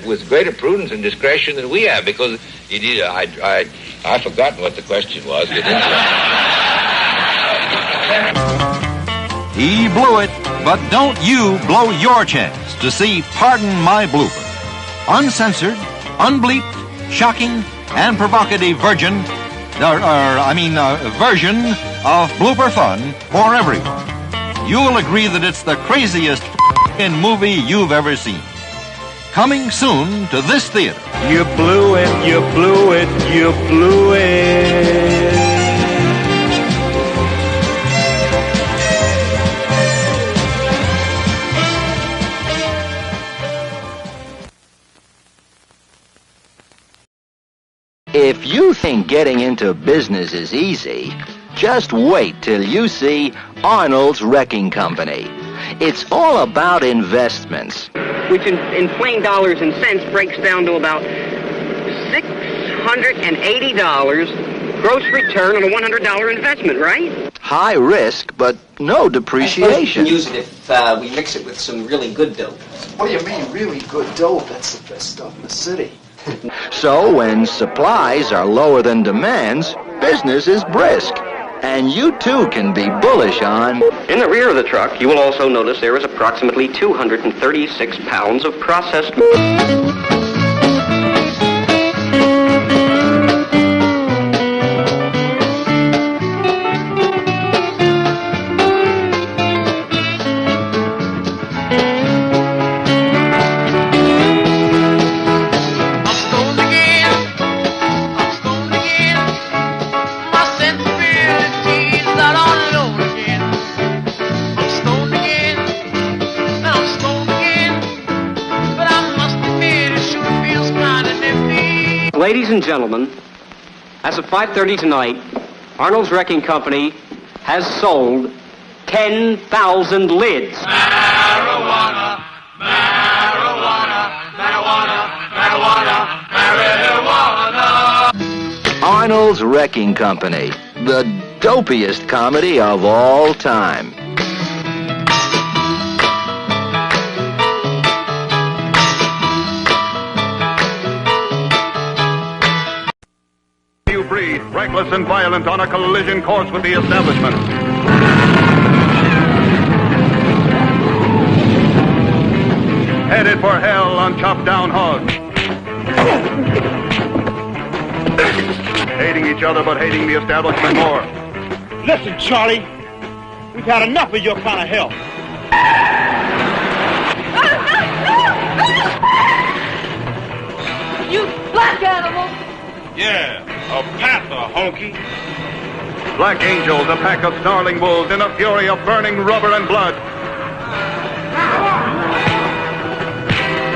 with greater prudence and discretion than we have. Because indeed, I've forgotten what the question was. He blew it, but don't you blow your chance to see Pardon My Blooper. Uncensored, unbleeped, shocking, and provocative version of blooper fun for everyone. You'll agree that it's the craziest movie you've ever seen. Coming soon to this theater. You blew it, you blew it, you blew it. If you think getting into business is easy, just wait till you see Arnold's Wrecking Company. It's all about investments. Which in plain dollars and cents breaks down to about $680 gross return on a $100 investment, right? High risk, but no depreciation. We can use it if we mix it with some really good dope. What do you mean, really good dope? That's the best stuff in the city. So when supplies are lower than demands, business is brisk. And you too can be bullish on... In the rear of the truck, you will also notice there is approximately 236 pounds of processed... Ladies and gentlemen, as of 5:30 tonight, Arnold's Wrecking Company has sold 10,000 lids. Marijuana, marijuana, marijuana, marijuana, marijuana. Arnold's Wrecking Company, the dopiest comedy of all time. New breed, reckless and violent on a collision course with the establishment. Headed for hell on chop-down hogs. Hating each other, but hating the establishment more. Listen, Charlie, we've had enough of your kind of help. You black animal! Yeah, a panther, honky. Black Angels, a pack of snarling wolves in a fury of burning rubber and blood.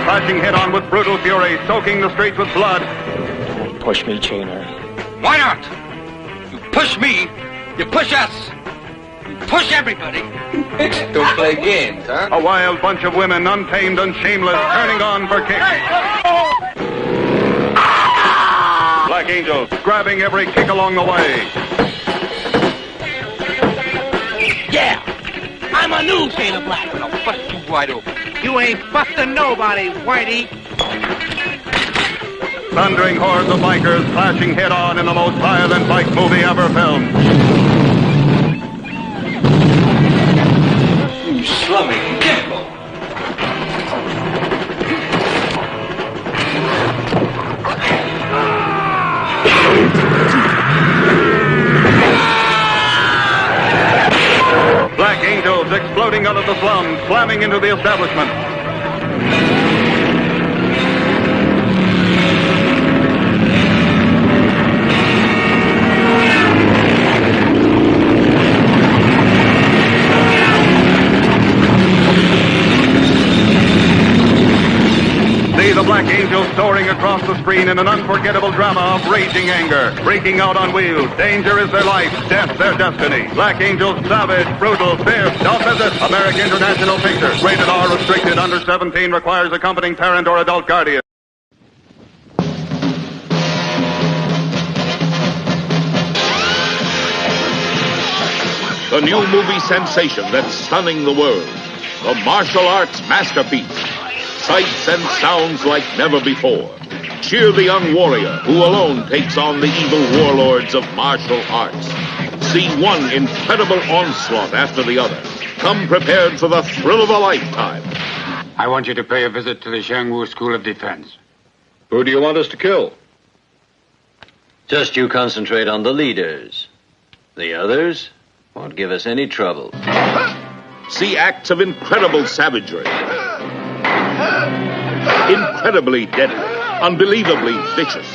Crashing head-on with brutal fury, soaking the streets with blood. Push me, Chainer. Why not? You push me, you push us, you push everybody. Don't play games, huh? A wild bunch of women, untamed and shameless, turning on for kicks. Black Angels, grabbing every kick along the way. Yeah, I'm a new shade of black. I'll bust you wide open. You ain't busting nobody, Whitey. Thundering hordes of bikers clashing head-on in the most violent bike movie ever filmed. You slummy dimple. Black Angels exploding out of the slums, slamming into the establishment. See the Black Angels soaring across the screen in an unforgettable drama of raging anger. Breaking out on wheels. Danger is their life. Death their destiny. Black Angels, savage, brutal, fierce. Don't visit American International Pictures. Rated R, restricted. Under 17 requires accompanying parent or adult guardian. The new movie sensation that's stunning the world. The martial arts masterpiece. Sights and sounds like never before. Cheer the young warrior who alone takes on the evil warlords of martial arts. See one incredible onslaught after the other. Come prepared for the thrill of a lifetime. I want you to pay a visit to the Xiangwu School of Defense. Who do you want us to kill? Just you concentrate on the leaders. The others won't give us any trouble. See acts of incredible savagery. Incredibly deadly, unbelievably vicious.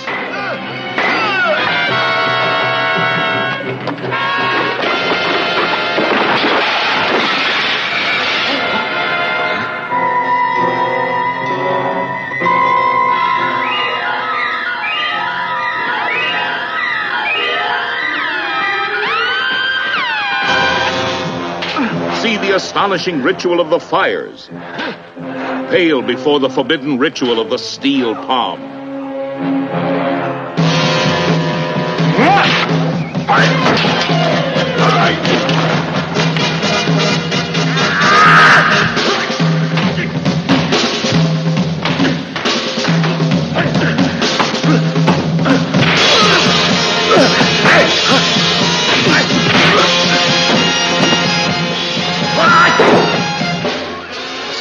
See the astonishing ritual of the fires. Pale before the forbidden ritual of the steel palm.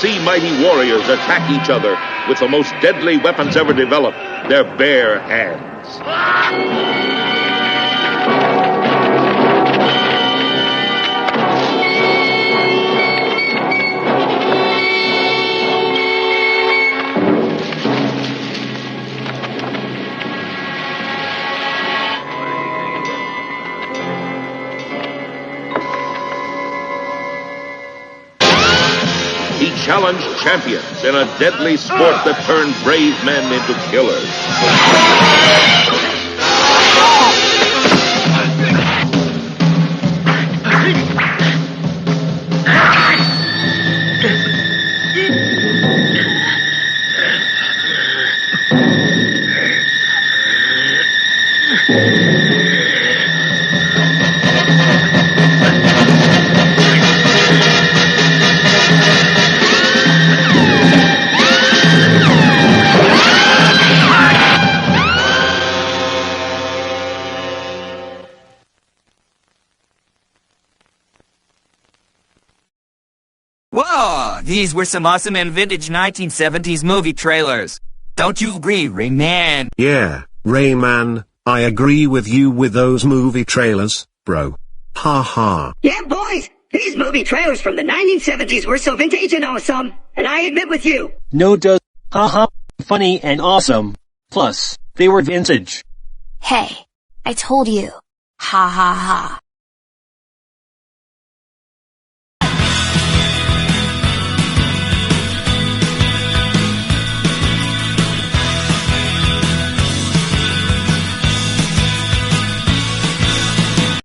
See mighty warriors attack each other with the most deadly weapons ever developed, their bare hands. He challenged champions in a deadly sport that turned brave men into killers. Whoa, these were some awesome and vintage 1970s movie trailers. Don't you agree, Rayman? Yeah, Rayman, I agree with you with those movie trailers, bro. Ha ha. Yeah, boys, these movie trailers from the 1970s were so vintage and awesome, and I admit with you. No duh. Haha, funny and awesome. Plus, they were vintage. Hey, I told you. Ha ha ha.